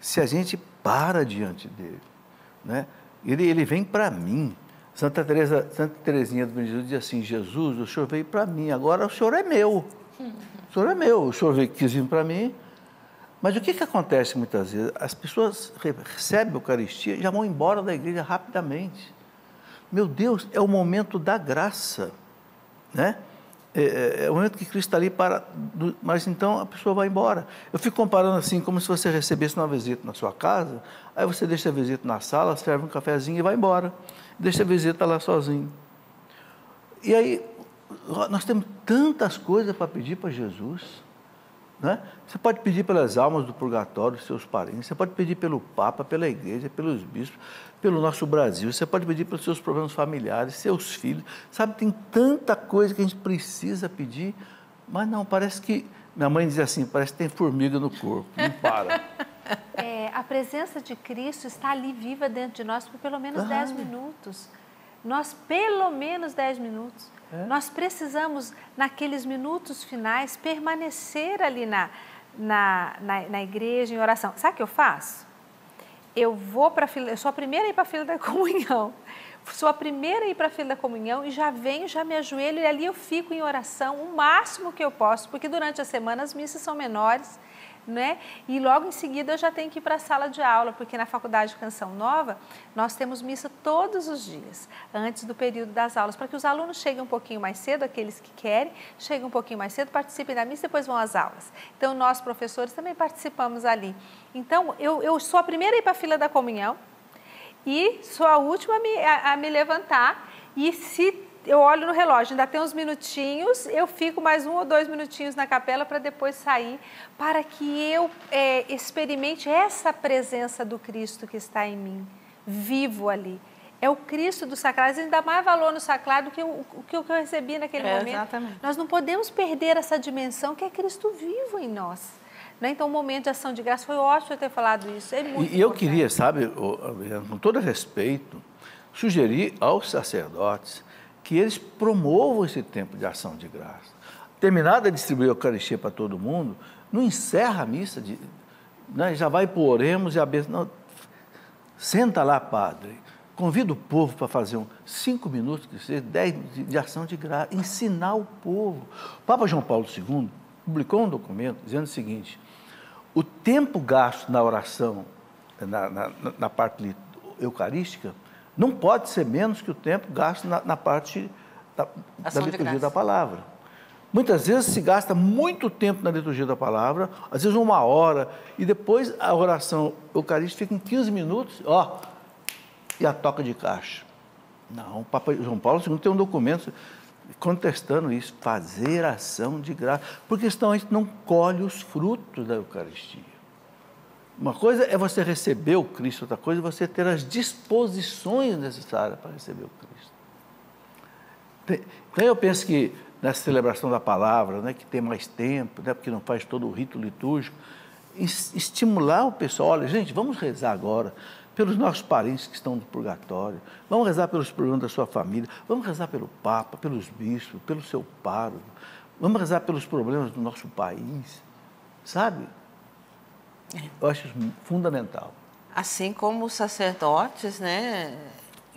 se a gente para diante dele, né, ele vem para mim. Santa Teresinha do Menino diz assim: Jesus, o Senhor veio para mim, agora o Senhor é meu. O Senhor é meu, o Senhor quis vir para mim. Mas o que acontece muitas vezes? As pessoas recebem a Eucaristia e já vão embora da igreja rapidamente. Meu Deus, é o momento da graça, né? É o momento que Cristo está ali para... Mas então a pessoa vai embora. Eu fico comparando assim, como se você recebesse uma visita na sua casa, aí você deixa a visita na sala, serve um cafezinho e vai embora. Deixa a visita lá sozinho. E aí, nós temos tantas coisas para pedir para Jesus, né? Você pode pedir pelas almas do purgatório, dos seus parentes, você pode pedir pelo Papa, pela igreja, pelos bispos, pelo nosso Brasil, você pode pedir pelos seus problemas familiares, seus filhos, sabe, tem tanta coisa que a gente precisa pedir, mas não, parece que, minha mãe dizia assim, parece que tem formiga no corpo, não para. A presença de Cristo está ali viva dentro de nós por pelo menos 10 minutos. Nós, pelo menos 10 minutos. Nós precisamos, naqueles minutos finais, permanecer ali na igreja, em oração. Sabe o que eu faço? Eu sou a primeira a ir para a fila da comunhão. Sou a primeira a ir para a fila da comunhão e já venho, já me ajoelho e ali eu fico em oração o máximo que eu posso, porque durante a semana as missas são menores, né? E logo em seguida eu já tenho que ir para a sala de aula, porque na Faculdade de Canção Nova nós temos missa todos os dias, antes do período das aulas, para que os alunos cheguem um pouquinho mais cedo, aqueles que querem, cheguem um pouquinho mais cedo, participem da missa e depois vão às aulas. Então, nós, professores, também participamos ali. Então, eu sou a primeira a ir para a fila da comunhão e sou a última a me levantar, e se eu olho no relógio, ainda tem uns minutinhos, eu fico mais 1 ou 2 minutinhos na capela para depois sair, para que eu experimente essa presença do Cristo que está em mim, vivo ali. É o Cristo do sacrário, ainda dá mais valor no sacrário do que o que eu recebi naquele momento. Exatamente. Nós não podemos perder essa dimensão que é Cristo vivo em nós. Né? Então, o momento de ação de graça, foi ótimo eu ter falado isso, é muito E eu queria, sabe, com todo respeito, sugerir aos sacerdotes que eles promovam esse tempo de ação de graça. Terminada a distribuir a Eucaristia para todo mundo, não encerra a missa, né, já vai para o oremos e a bênção. Não, senta lá, padre, convida o povo para fazer 5 minutos, 10 de ação de graça, ensinar o povo. O Papa João Paulo II publicou um documento dizendo o seguinte: o tempo gasto na oração, na parte eucarística, não pode ser menos que o tempo gasto na parte da liturgia da palavra. Muitas vezes se gasta muito tempo na liturgia da palavra, às vezes 1 hora, e depois a oração eucarística fica em 15 minutos, e a toca de caixa. Não, o Papa João Paulo II tem um documento contestando isso, fazer ação de graça, porque senão a gente não colhe os frutos da Eucaristia. Uma coisa é você receber o Cristo, outra coisa é você ter as disposições necessárias para receber o Cristo. Então eu penso que nessa celebração da palavra, né, que tem mais tempo, né, porque não faz todo o rito litúrgico, estimular o pessoal, olha, gente, vamos rezar agora pelos nossos parentes que estão no purgatório, vamos rezar pelos problemas da sua família, vamos rezar pelo Papa, pelos bispos, pelo seu pároco, vamos rezar pelos problemas do nosso país, sabe? Eu acho isso fundamental. Assim como os sacerdotes, né,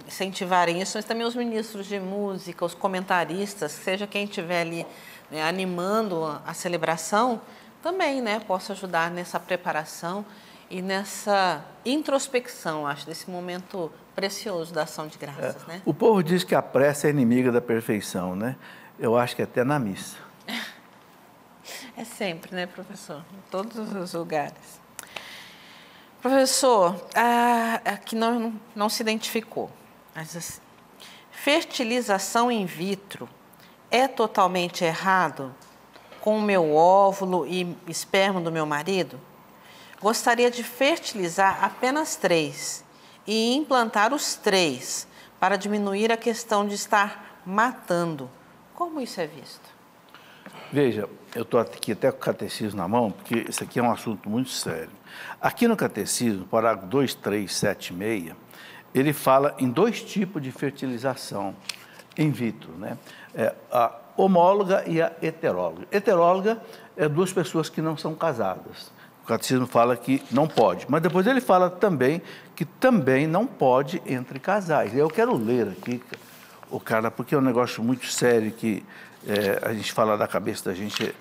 incentivarem isso, mas também os ministros de música, os comentaristas, seja quem estiver ali, né, animando a celebração, também, né, possa ajudar nessa preparação e nessa introspecção, acho, desse momento precioso da ação de graças, né? O povo diz que a pressa é inimiga da perfeição, né? Eu acho que até na missa. É sempre, né, professor? Em todos os lugares. Professor, aqui não se identificou, mas assim, fertilização in vitro é totalmente errado com o meu óvulo e esperma do meu marido? Gostaria de fertilizar apenas 3 e implantar os 3 para diminuir a questão de estar matando. Como isso é visto? Veja, eu estou aqui até com o catecismo na mão, porque isso aqui é um assunto muito sério. Aqui no catecismo, parágrafo 2376, ele fala em 2 tipos de fertilização in vitro, né? A homóloga e a heteróloga. Heteróloga é 2 pessoas que não são casadas. O catecismo fala que não pode, mas depois ele fala também que também não pode entre casais. Eu quero ler aqui, Carla, porque é um negócio muito sério que a gente fala da cabeça da gente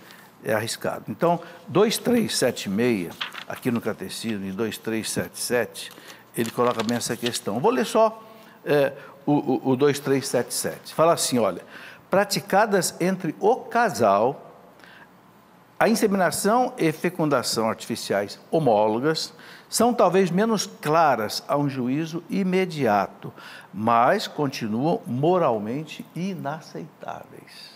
é arriscado. Então, 2376, aqui no catecismo, e 2377, ele coloca bem essa questão. Vou ler só o 2377. Fala assim, olha, praticadas entre o casal, a inseminação e fecundação artificiais homólogas são talvez menos claras a um juízo imediato, mas continuam moralmente inaceitáveis.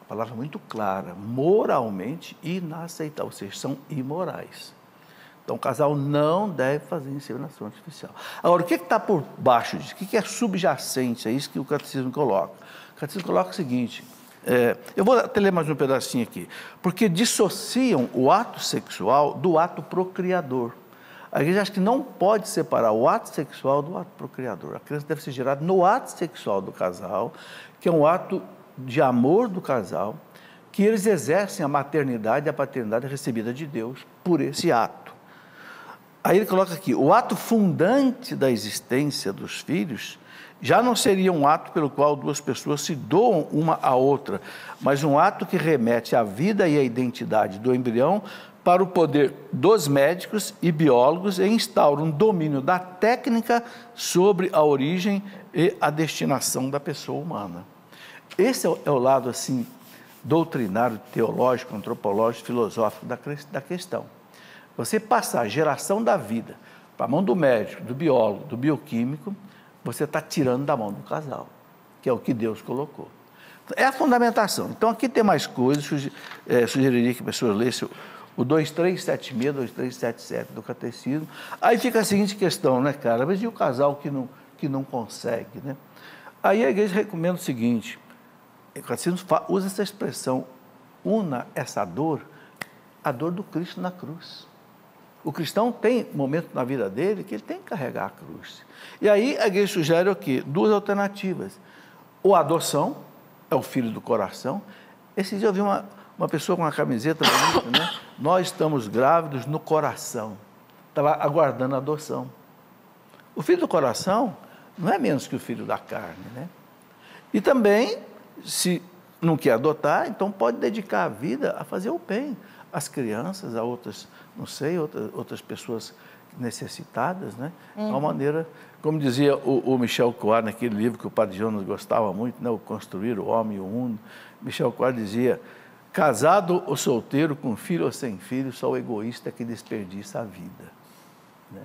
A palavra muito clara, moralmente inaceitável, ou seja, são imorais. Então, o casal não deve fazer inseminação artificial. Agora, o que está por baixo disso? O que é subjacente? É isso que o catecismo coloca. O catecismo coloca o seguinte, eu vou até ler mais um pedacinho aqui, porque dissociam o ato sexual do ato procriador. A igreja acha que não pode separar o ato sexual do ato procriador. A criança deve ser gerada no ato sexual do casal, que é um ato de amor do casal, que eles exercem a maternidade e a paternidade recebida de Deus por esse ato. Aí ele coloca aqui, o ato fundante da existência dos filhos já não seria um ato pelo qual 2 pessoas se doam uma à outra, mas um ato que remete à vida e à identidade do embrião para o poder dos médicos e biólogos e instaura um domínio da técnica sobre a origem e a destinação da pessoa humana. Esse é o lado, assim, doutrinário, teológico, antropológico, filosófico da questão. Você passar a geração da vida para a mão do médico, do biólogo, do bioquímico, você está tirando da mão do casal, que é o que Deus colocou. É a fundamentação. Então, aqui tem mais coisas, sugeriria que as pessoas lessem o 2376, 2377 do Catecismo. Aí fica a seguinte questão, né, cara? Mas e o casal que não consegue, né? Aí a igreja recomenda o seguinte, o Catecismo usa essa expressão, una essa dor, a dor do Cristo na cruz. O cristão tem momento na vida dele que ele tem que carregar a cruz. E aí a igreja sugere o quê? Duas alternativas. Ou a adoção, é o filho do coração. Esse dia eu vi uma pessoa com uma camiseta bonita, né? Nós estamos grávidos no coração. Estava aguardando a adoção. O filho do coração não é menos que o filho da carne, né? E também, se não quer adotar, então pode dedicar a vida a fazer o bem às crianças, a outras, não sei, outras pessoas necessitadas, né? De uma maneira, como dizia o Michel Coar, naquele livro que o Padre Jonas gostava muito, né? O Construir o Homem e o Mundo, Michel Coar dizia, casado ou solteiro, com filho ou sem filho, só o egoísta que desperdiça a vida. Né?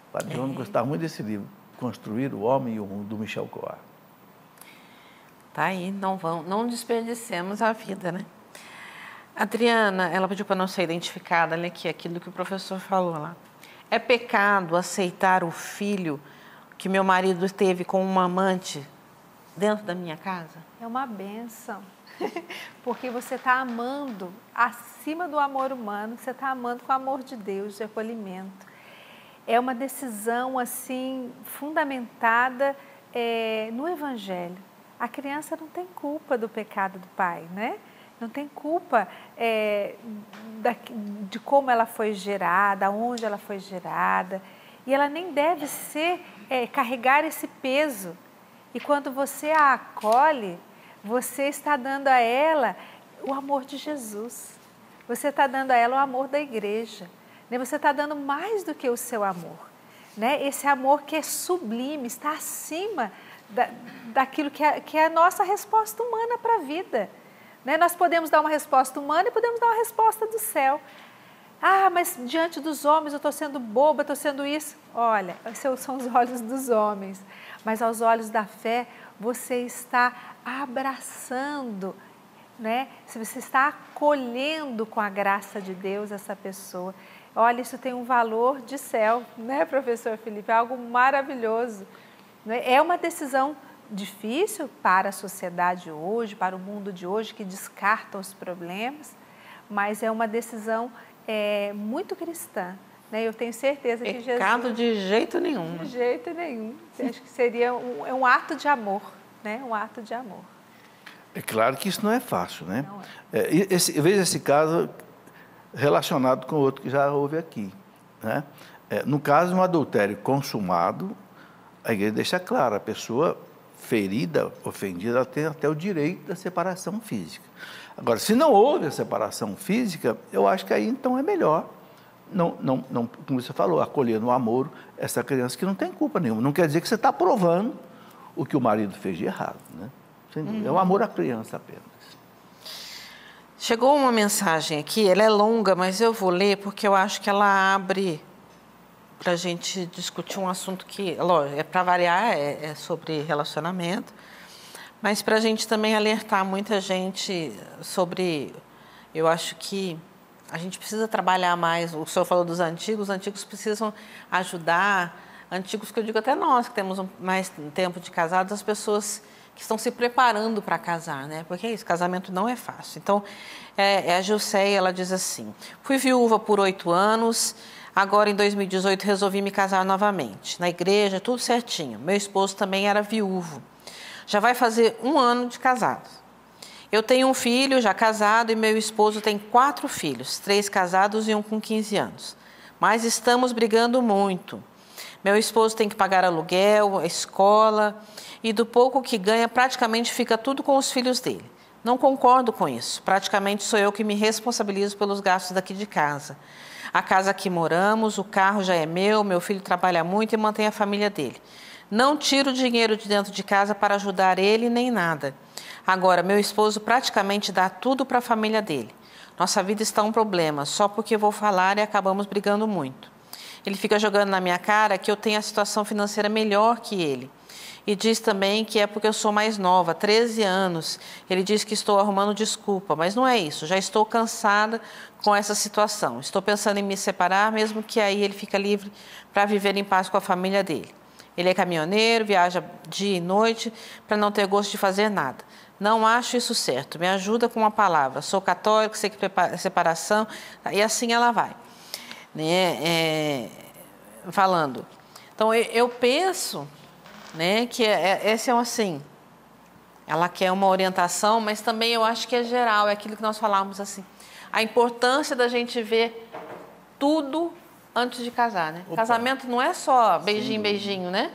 O Padre Jonas gostava muito desse livro, Construir o Homem e o Mundo, do Michel Coar. Tá aí, não desperdicemos a vida, né? Adriana, ela pediu para não ser identificada, olha aqui, aquilo que o professor falou lá. É pecado aceitar o filho que meu marido teve com uma amante dentro da minha casa? É uma bênção, porque você está amando acima do amor humano, você está amando com o amor de Deus, de acolhimento. É uma decisão, assim, fundamentada no Evangelho. A criança não tem culpa do pecado do pai, né? Não tem culpa de como ela foi gerada, onde ela foi gerada. E ela nem deve carregar esse peso. E quando você a acolhe, você está dando a ela o amor de Jesus. Você está dando a ela o amor da igreja. Né? Você está dando mais do que o seu amor. Né? Esse amor que é sublime, está acima daquilo que é a nossa resposta humana para a vida. Né? Nós podemos dar uma resposta humana e podemos dar uma resposta do céu. Ah, mas diante dos homens eu estou sendo boba, estou sendo isso. Olha, esses são os olhos dos homens. Mas aos olhos da fé, você está abraçando, né? Você está acolhendo com a graça de Deus essa pessoa. Olha, isso tem um valor de céu, né, professor Felipe? É algo maravilhoso. É uma decisão difícil para a sociedade hoje, para o mundo de hoje, que descarta os problemas, mas é uma decisão muito cristã. Né? Eu tenho certeza que Jesus... Pecado de jeito nenhum. De jeito nenhum. Acho que seria um ato de amor, né? Um ato de amor. É claro que isso não é fácil, né? Não é. Veja esse caso relacionado com o outro que já houve aqui. Né? No caso de um adultério consumado, a igreja deixa claro, a pessoa ferida, ofendida, ela tem até o direito da separação física. Agora, se não houve a separação física, eu acho que aí então é melhor, não, como você falou, acolher no amor essa criança que não tem culpa nenhuma. Não quer dizer que você está aprovando o que o marido fez de errado, né? É o amor à criança apenas. Chegou uma mensagem aqui, ela é longa, mas eu vou ler porque eu acho que ela abre para a gente discutir um assunto que, lógico, para variar, é sobre relacionamento, mas para a gente também alertar muita gente sobre, eu acho que a gente precisa trabalhar mais, o senhor falou dos antigos, os antigos precisam ajudar, antigos que eu digo até nós, que temos mais tempo de casados, as pessoas que estão se preparando para casar, né? Porque é isso, casamento não é fácil. Então, a Gilceia, ela diz assim, fui viúva por 8 anos, agora em 2018 resolvi me casar novamente, na igreja, tudo certinho. Meu esposo também era viúvo, já vai fazer 1 ano de casados. Eu tenho um filho já casado e meu esposo tem 4 filhos, 3 casados e um com 15 anos. Mas estamos brigando muito. Meu esposo tem que pagar aluguel, a escola e do pouco que ganha praticamente fica tudo com os filhos dele. Não concordo com isso. Praticamente sou eu que me responsabilizo pelos gastos daqui de casa. A casa que moramos, o carro já é meu filho trabalha muito e mantém a família dele. Não tiro dinheiro de dentro de casa para ajudar ele nem nada. Agora, meu esposo praticamente dá tudo para a família dele. Nossa vida está um problema, só porque vou falar e acabamos brigando muito. Ele fica jogando na minha cara que eu tenho a situação financeira melhor que ele. E diz também que é porque eu sou mais nova, 13 anos. Ele diz que estou arrumando desculpa, mas não é isso. Já estou cansada com essa situação. Estou pensando em me separar, mesmo que aí ele fique livre para viver em paz com a família dele. Ele é caminhoneiro, viaja dia e noite para não ter gosto de fazer nada. Não acho isso certo. Me ajuda com uma palavra. Sou católico, sei que separação, e assim ela vai. Né? Falando. Então, eu penso, né, que esse é assim, ela quer uma orientação, mas também eu acho que é geral, é aquilo que nós falamos assim, a importância da gente ver tudo antes de casar, né? Opa. Casamento não é só beijinho, beijinho, né?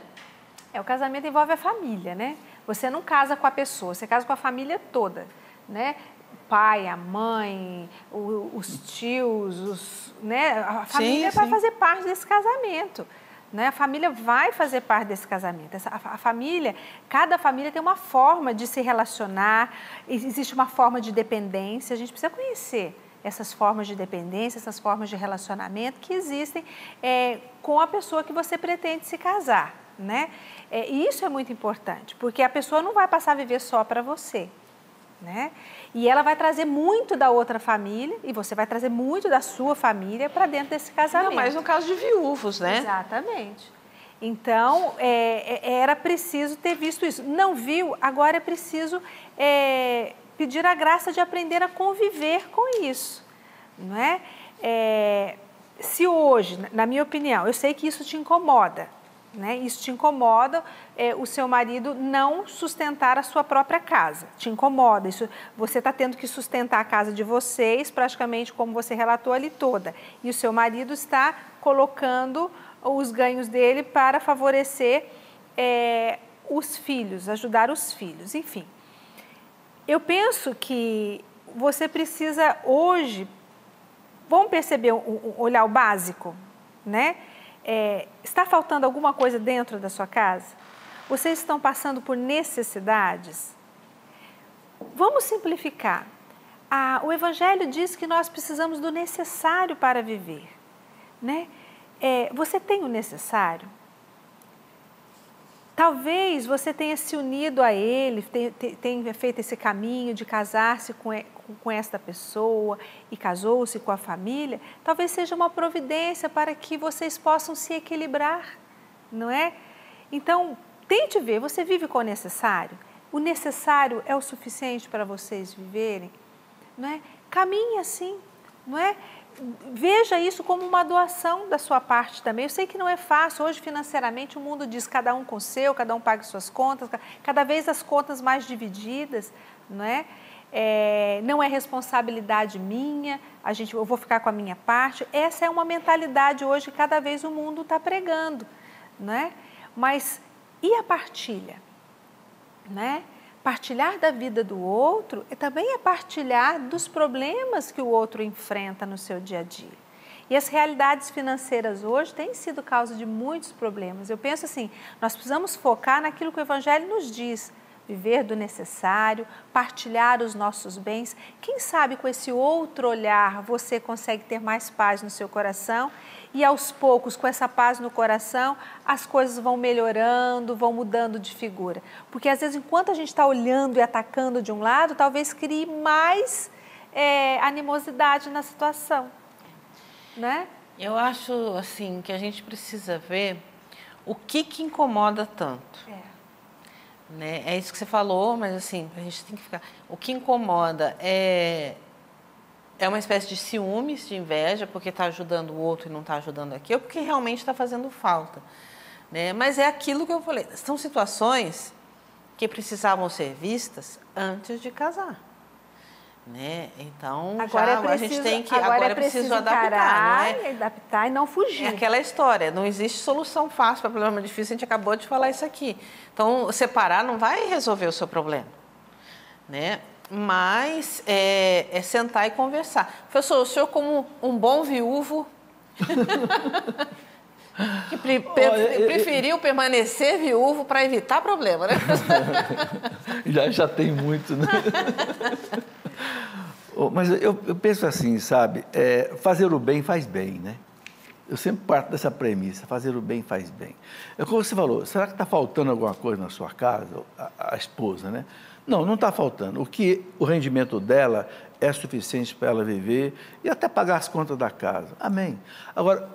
O casamento envolve a família, né? Você não casa com a pessoa, você casa com a família toda, né? O pai, a mãe, os tios, né? A família vai fazer parte desse casamento. Né? A família vai fazer parte desse casamento. A família, cada família tem uma forma de se relacionar, existe uma forma de dependência, a gente precisa conhecer essas formas de dependência, essas formas de relacionamento que existem com a pessoa que você pretende se casar. Né? E isso é muito importante, porque a pessoa não vai passar a viver só para você. Né? E ela vai trazer muito da outra família e você vai trazer muito da sua família para dentro desse casamento. Não, mas no caso de viúvos, né? Exatamente. Então, era preciso ter visto isso. Não viu, agora é preciso pedir a graça de aprender a conviver com isso. Não é? Se hoje, na minha opinião, eu sei que isso te incomoda, né? Isso te incomoda, o seu marido não sustentar a sua própria casa, te incomoda, isso, você está tendo que sustentar a casa de vocês, praticamente como você relatou ali toda, e o seu marido está colocando os ganhos dele para favorecer os filhos, ajudar os filhos, enfim. Eu penso que você precisa hoje, vamos perceber, olhar o básico, né? Está faltando alguma coisa dentro da sua casa? Vocês estão passando por necessidades? Vamos simplificar. O Evangelho diz que nós precisamos do necessário para viver. Né? Você tem o necessário? Talvez você tenha se unido a Ele, tenha feito esse caminho de casar-se com esta pessoa e casou-se com a família, talvez seja uma providência para que vocês possam se equilibrar, não é? Então, tente ver, você vive com o necessário? O necessário é o suficiente para vocês viverem? Não é? Caminhe assim, não é? Veja isso como uma doação da sua parte também. Eu sei que não é fácil, hoje financeiramente o mundo diz cada um com o seu, cada um paga suas contas, cada vez as contas mais divididas, não é? Não é responsabilidade minha, eu vou ficar com a minha parte. Essa é uma mentalidade hoje que cada vez o mundo está pregando, não é? Mas e a partilha? Né? Partilhar da vida do outro também é partilhar dos problemas que o outro enfrenta no seu dia a dia. E as realidades financeiras hoje têm sido causa de muitos problemas. Eu penso assim, nós precisamos focar naquilo que o Evangelho nos diz, viver do necessário, partilhar os nossos bens. Quem sabe com esse outro olhar você consegue ter mais paz no seu coração e aos poucos, com essa paz no coração, as coisas vão melhorando, vão mudando de figura. Porque às vezes, enquanto a gente está olhando e atacando de um lado, talvez crie mais animosidade na situação, né? Eu acho assim que a gente precisa ver o que incomoda tanto. Né? É isso que você falou, mas assim, a gente tem que ficar... O que incomoda é uma espécie de ciúmes, de inveja, porque está ajudando o outro e não está ajudando aqui, ou porque realmente está fazendo falta. Né? Mas é aquilo que eu falei, são situações que precisavam ser vistas antes de casar. Né? Então, agora a gente tem que... Agora é preciso adaptar, não é? Adaptar e não fugir. É aquela história, não existe solução fácil para problema difícil, a gente acabou de falar isso aqui. Então, separar não vai resolver o seu problema. Né? mas é sentar e conversar. Professor, o senhor como um bom viúvo, que preferiu permanecer viúvo para evitar problema, né? já tem muito, né? Mas eu penso assim, sabe? Fazer o bem faz bem, né? Eu sempre parto dessa premissa, fazer o bem faz bem. É como você falou, será que está faltando alguma coisa na sua casa, a esposa, né? Não, não está faltando. O rendimento dela é suficiente para ela viver e até pagar as contas da casa. Amém. Agora,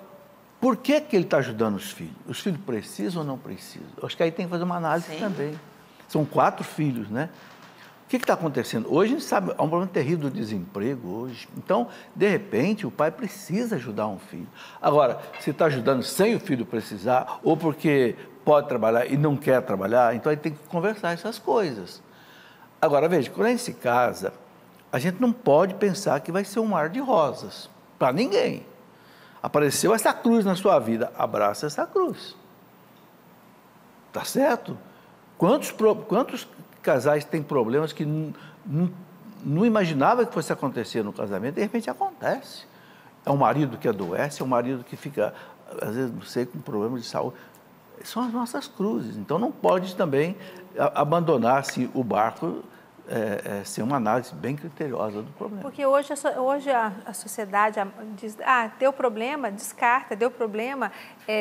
por que ele está ajudando os filhos? Os filhos precisam ou não precisam? Eu acho que aí tem que fazer uma análise também. São 4 filhos, né? O que está acontecendo? Hoje a gente sabe, há um problema terrível do desemprego hoje. Então, de repente, o pai precisa ajudar um filho. Agora, se está ajudando sem o filho precisar, ou porque pode trabalhar e não quer trabalhar, então aí tem que conversar essas coisas. Agora, veja, quando a gente se casa, a gente não pode pensar que vai ser um mar de rosas. Para ninguém. Apareceu essa cruz na sua vida, abraça essa cruz. Tá certo? Quantos casais têm problemas que não imaginava que fosse acontecer no casamento, de repente acontece. É um marido que adoece, é um marido que fica, às vezes, não sei, com problemas de saúde. São as nossas cruzes. Então, não pode também abandonar-se o barco ser uma análise bem criteriosa do problema. Porque hoje a sociedade diz, deu problema, descarta, deu problema,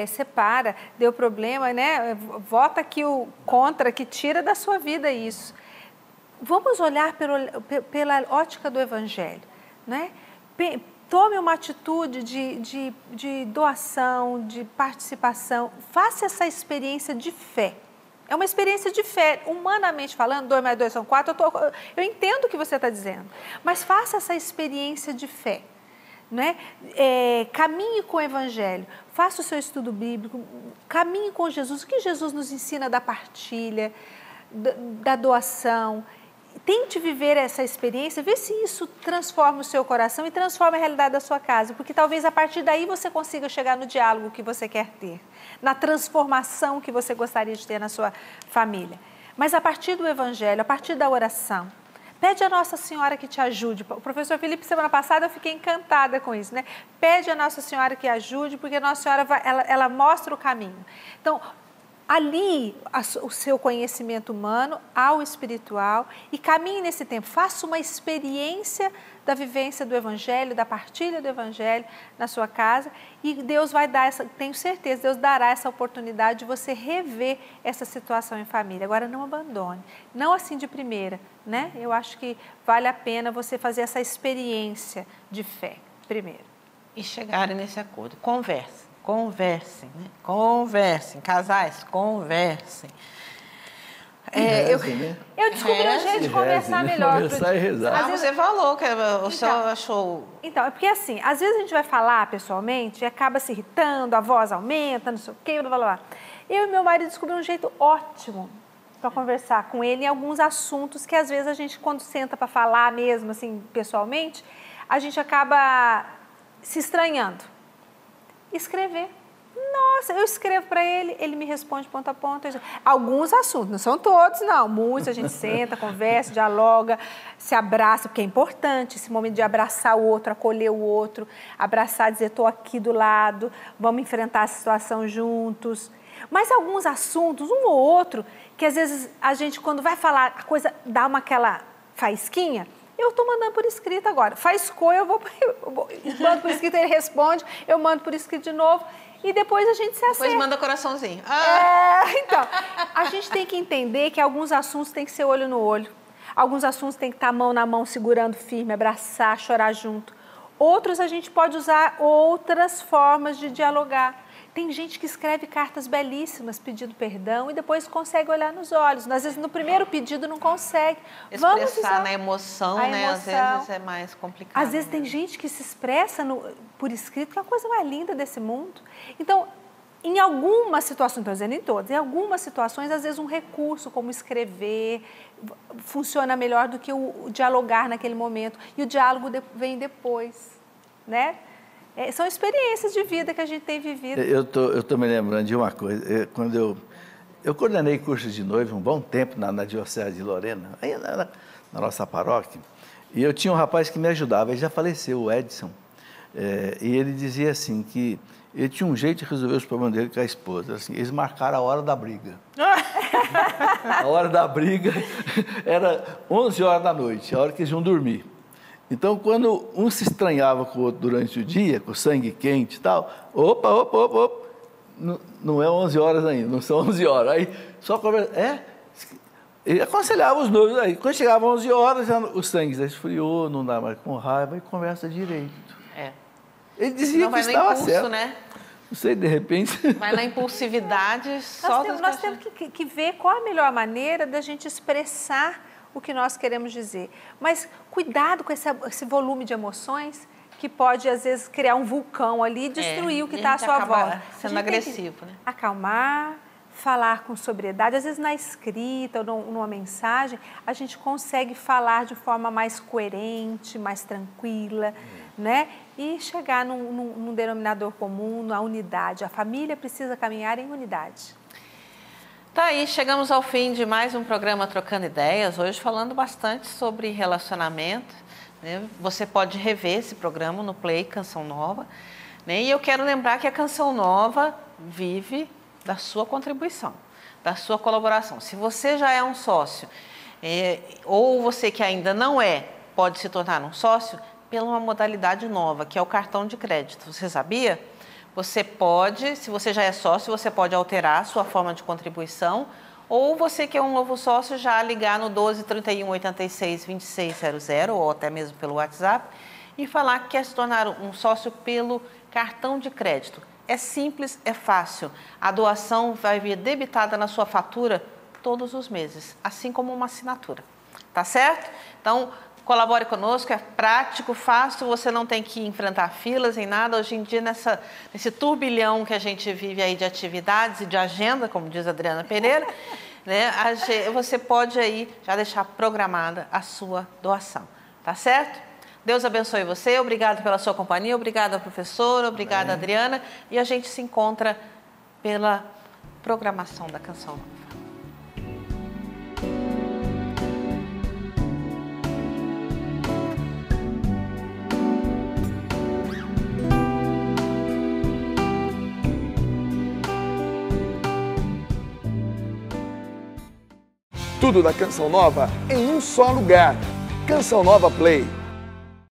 separa, deu problema, né? Vota aqui o contra, que tira da sua vida isso. Vamos olhar pela ótica do Evangelho, né? Tome uma atitude de doação, de participação, faça essa experiência de fé. É uma experiência de fé, humanamente falando, 2 mais 2 são 4, eu entendo o que você está dizendo, mas faça essa experiência de fé, né? Caminhe com o Evangelho, faça o seu estudo bíblico, caminhe com Jesus, o que Jesus nos ensina da partilha, da doação. Tente viver essa experiência, vê se isso transforma o seu coração e transforma a realidade da sua casa, porque talvez a partir daí você consiga chegar no diálogo que você quer ter, na transformação que você gostaria de ter na sua família. Mas a partir do Evangelho, a partir da oração, pede a Nossa Senhora que te ajude. O professor Felipe, semana passada, eu fiquei encantada com isso, né? Pede a Nossa Senhora que ajude, porque a Nossa Senhora ela mostra o caminho. Então, ali o seu conhecimento humano ao espiritual e caminhe nesse tempo, faça uma experiência da vivência do Evangelho, da partilha do Evangelho na sua casa e Deus vai dar tenho certeza, Deus dará essa oportunidade de você rever essa situação em família. Agora não abandone, não assim de primeira, né? Eu acho que vale a pena você fazer essa experiência de fé primeiro. E chegarem nesse acordo, conversem, né? Conversem, casais, conversem. Eu descobri um jeito de conversar melhor. Conversar e rezar. Você falou que o senhor achou... Então, é porque assim, às vezes a gente vai falar pessoalmente e acaba se irritando, a voz aumenta, não sei o quê, blá, blá, blá. Eu e meu marido descobrimos um jeito ótimo para conversar com ele em alguns assuntos que às vezes a gente, quando senta para falar mesmo, assim, pessoalmente, a gente acaba se estranhando. Escrever. Nossa, eu escrevo para ele, ele me responde ponto a ponto. Alguns assuntos, não são todos, não. Muitos a gente senta, conversa, dialoga, se abraça, porque é importante esse momento de abraçar o outro, acolher o outro, abraçar, dizer, estou aqui do lado, vamos enfrentar a situação juntos. Mas alguns assuntos, um ou outro, que às vezes a gente, quando vai falar, a coisa dá aquela faísquinha. Eu estou mandando por escrito agora. Faiscou, eu mando por escrito, ele responde, eu mando por escrito de novo e depois a gente se acerta. Depois manda coraçãozinho. Então, a gente tem que entender que alguns assuntos tem que ser olho no olho. Alguns assuntos tem que estar mão na mão, segurando firme, abraçar, chorar junto. Outros a gente pode usar outras formas de dialogar. Tem gente que escreve cartas belíssimas pedindo perdão e depois consegue olhar nos olhos. Às vezes, no primeiro pedido, não consegue. Expressar na emoção, né? Às vezes é mais complicado. Às vezes, tem gente que se expressa por escrito, que é a coisa mais linda desse mundo. Então, em algumas situações, não estou dizendo em todas, em algumas situações, às vezes, um recurso como escrever funciona melhor do que o dialogar naquele momento. E o diálogo vem depois, né? São experiências de vida que a gente tem vivido. Eu tô me lembrando de uma coisa. Quando eu coordenei cursos de noiva um bom tempo na Diocese de Lorena, aí na nossa paróquia, e eu tinha um rapaz que me ajudava, ele já faleceu, o Edson, e ele dizia assim que ele tinha um jeito de resolver os problemas dele com a esposa. Assim, eles marcaram a hora da briga. A hora da briga era 11 horas da noite, a hora que eles iam dormir. Então, quando um se estranhava com o outro durante o dia, com sangue quente e tal, opa, não é 11 horas ainda, não são 11 horas. Aí, só conversa, ele aconselhava os noivos aí. Quando chegava 11 horas, já, o sangue já esfriou, não dá mais com raiva e conversa direito. Ele dizia que estava certo. Né? Não sei, de repente... Vai na impulsividade só... Nós temos que ver qual a melhor maneira da gente expressar o que nós queremos dizer. Mas cuidado com esse volume de emoções que pode, às vezes, criar um vulcão ali e destruir o que está à sua volta. Sendo agressivo, né? Acalmar, falar com sobriedade. Às vezes, na escrita ou numa mensagem, a gente consegue falar de forma mais coerente, mais tranquila, né? E chegar num denominador comum, na unidade. A família precisa caminhar em unidade. Tá aí, chegamos ao fim de mais um programa Trocando Ideias, hoje falando bastante sobre relacionamento, né? Você pode rever esse programa no Play Canção Nova, né? E eu quero lembrar que a Canção Nova vive da sua contribuição, da sua colaboração. Se você já é um sócio, ou você que ainda não é, pode se tornar um sócio pela uma modalidade nova, que é o cartão de crédito. Você sabia? Você pode, se você já é sócio, você pode alterar a sua forma de contribuição, ou você que é um novo sócio, já ligar no 12 31 86 2600, ou até mesmo pelo WhatsApp, e falar que quer se tornar um sócio pelo cartão de crédito. É simples, é fácil. A doação vai vir debitada na sua fatura todos os meses, assim como uma assinatura. Tá certo? Então, colabore conosco, é prático, fácil, você não tem que enfrentar filas em nada. Hoje em dia, nesse turbilhão que a gente vive aí de atividades e de agenda, como diz a Adriana Pereira, né, você pode aí já deixar programada a sua doação, tá certo? Deus abençoe você, obrigado pela sua companhia, obrigada professora, obrigada Adriana, e a gente se encontra pela programação da Canção Nova. Tudo da Canção Nova em um só lugar. Canção Nova Play.